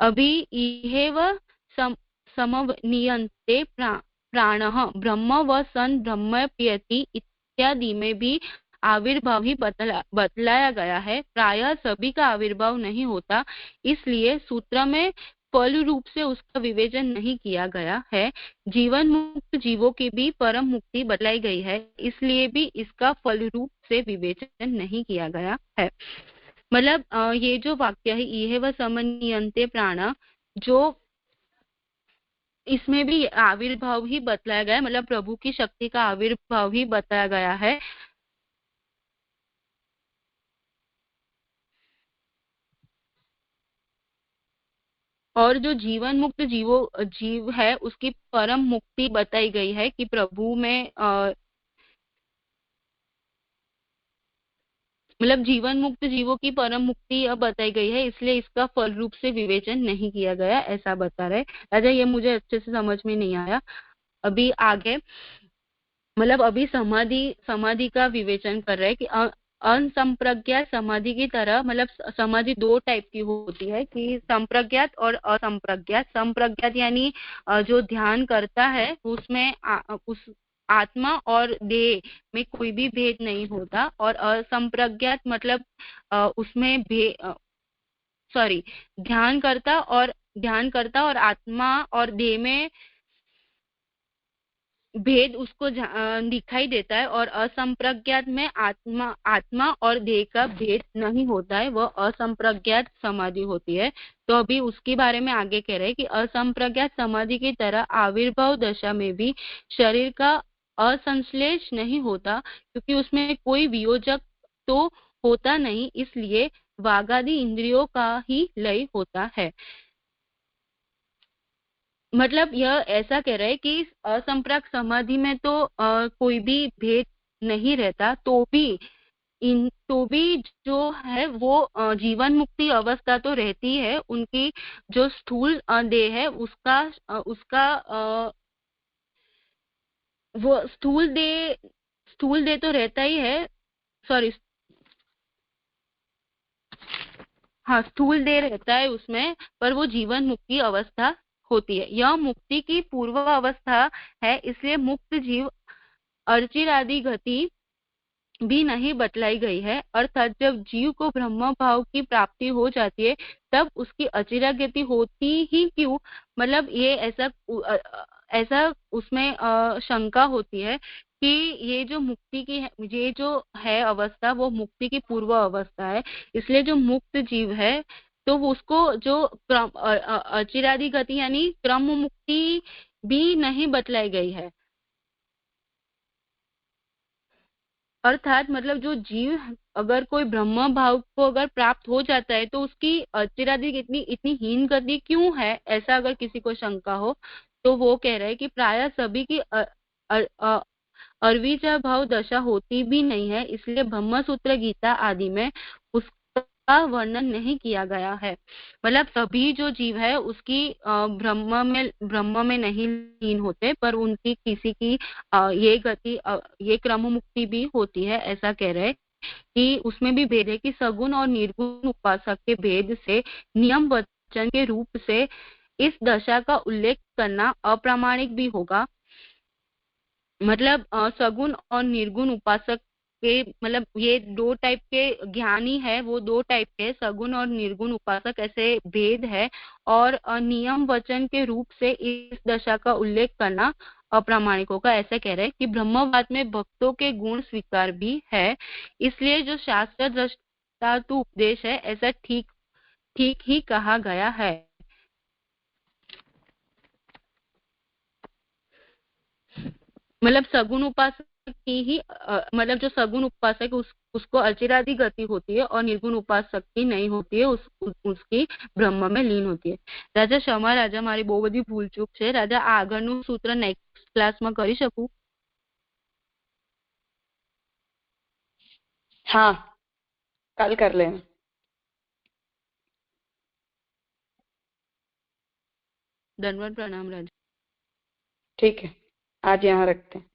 अभी इहेव समवनीयन्ते प्राणः ब्रह्म व सन ब्रह्मप्यति इत्यादि में भी आविर्भाव ही बतलाया गया है। प्रायः सभी का आविर्भाव नहीं होता, इसलिए सूत्र में फल रूप से उसका विवेचन नहीं किया गया है। जीवन मुक्त जीवों की भी परम मुक्ति बतलाई गई है, इसलिए भी इसका फल रूप से विवेचन नहीं किया गया है। मतलब ये जो वाक्य है ये व समन्यन्ते प्राण, जो इसमें भी आविर्भाव ही बतलाया गया है, मतलब प्रभु की शक्ति का आविर्भाव ही बताया गया है। और जो जीवन मुक्त जीव है उसकी परम मुक्ति बताई गई है कि प्रभु में मतलब जीवन मुक्त जीवों की परम मुक्ति अब बताई गई है, इसलिए इसका फल रूप से विवेचन नहीं किया गया, ऐसा बता रहे राजा। ये मुझे अच्छे से समझ में नहीं आया। अभी आगे मतलब अभी समाधि समाधि का विवेचन कर रहे हैं कि असंप्रज्ञात समाधि की तरह, मतलब समाधि दो टाइप की होती है कि संप्रज्ञात और असंप्रज्ञात। संप्रज्ञात यानी जो ध्यान करता है उसमें उस आत्मा और देह में कोई भी भेद नहीं होता, और असंप्रज्ञात मतलब उसमें सॉरी, ध्यान करता और आत्मा और देह में भेद उसको दिखाई देता है, और असंप्रज्ञात में आत्मा आत्मा और देह का भेद नहीं होता है, वह असंप्रज्ञात समाधि होती है। तो अभी उसके बारे में आगे कह रहे हैं कि असंप्रज्ञात समाधि की तरह आविर्भाव दशा में भी शरीर का असंश्लेष नहीं होता, क्योंकि उसमें कोई वियोजक तो होता नहीं, इसलिए वागादि इंद्रियों का ही लय होता है। मतलब यह ऐसा कह रहा है कि असंप्रज्ञात समाधि में तो कोई भी भेद नहीं रहता, तो भी जो है वो जीवन मुक्ति अवस्था तो रहती है। उनकी जो स्थूल देह है उसका वो स्थूल देह तो रहता ही है। सॉरी, हाँ, स्थूल देह रहता है उसमें, पर वो जीवन मुक्ति अवस्था होती है। यह मुक्ति की पूर्व अवस्था है, इसलिए मुक्त जीव अर्चिर आदि गति भी नहीं बतलाई गई है। अर्थात जब जीव को ब्रह्म भाव की प्राप्ति हो जाती है तब उसकी अचिरागति होती ही क्यों। मतलब ये ऐसा उसमें शंका होती है कि ये जो मुक्ति की है, ये जो है अवस्था, वो मुक्ति की पूर्व अवस्था है, इसलिए जो मुक्त जीव है तो वो उसको जो अचिरादि गति यानी क्रम मुक्ति भी नहीं बतलाई गई है। अर्थात मतलब जो जीव अगर कोई ब्रह्म भाव को अगर प्राप्त हो जाता है तो उसकी चिरादि इतनी इतनी हीन गति क्यों है, ऐसा अगर किसी को शंका हो तो वो कह रहे हैं कि प्राय सभी की अरविजा भाव दशा होती भी नहीं है, इसलिए ब्रह्म सूत्र गीता आदि में उसका वर्णन नहीं किया गया है। मतलब सभी जो जीव है उसकी ब्रह्म में नहीं लीन होते, पर उनकी किसी की ये गति ये क्रम मुक्ति भी होती है, ऐसा कह रहे हैं कि उसमें भी भेद है कि सगुण और निर्गुण उपासक के भेद से नियम वचन के रूप से इस दशा का उल्लेख करना अप्रामाणिक भी होगा। मतलब सगुण और निर्गुण उपासक के मतलब ये दो टाइप के ज्ञानी है, वो दो टाइप के सगुण और निर्गुण उपासक ऐसे भेद है, और नियम वचन के रूप से इस दशा का उल्लेख करना अप्रामाणिक होगा, ऐसा कह रहे हैं कि ब्रह्मवाद में भक्तों के गुण स्वीकार भी है, इसलिए जो शास्त्र दृष्टांत उपदेश है ऐसा ठीक ठीक ही कहा गया है। मतलब सगुण उपासक की ही मतलब जो सगुण उपासक है उसको अचिरादि गति होती है, और निर्गुण उपासक की नहीं होती है, उसकी ब्रह्म में लीन होती है। राजा क्षमा राजा, मारी બહુ બધી ભૂલચૂક છે રાજા, આ આગળનું સૂત્ર નેક્સ્ટ ક્લાસમાં કરી શકું? हाँ, कल कर लेना। दंडवत प्रणाम राजा। ठीक है, आज यहाँ रखते हैं।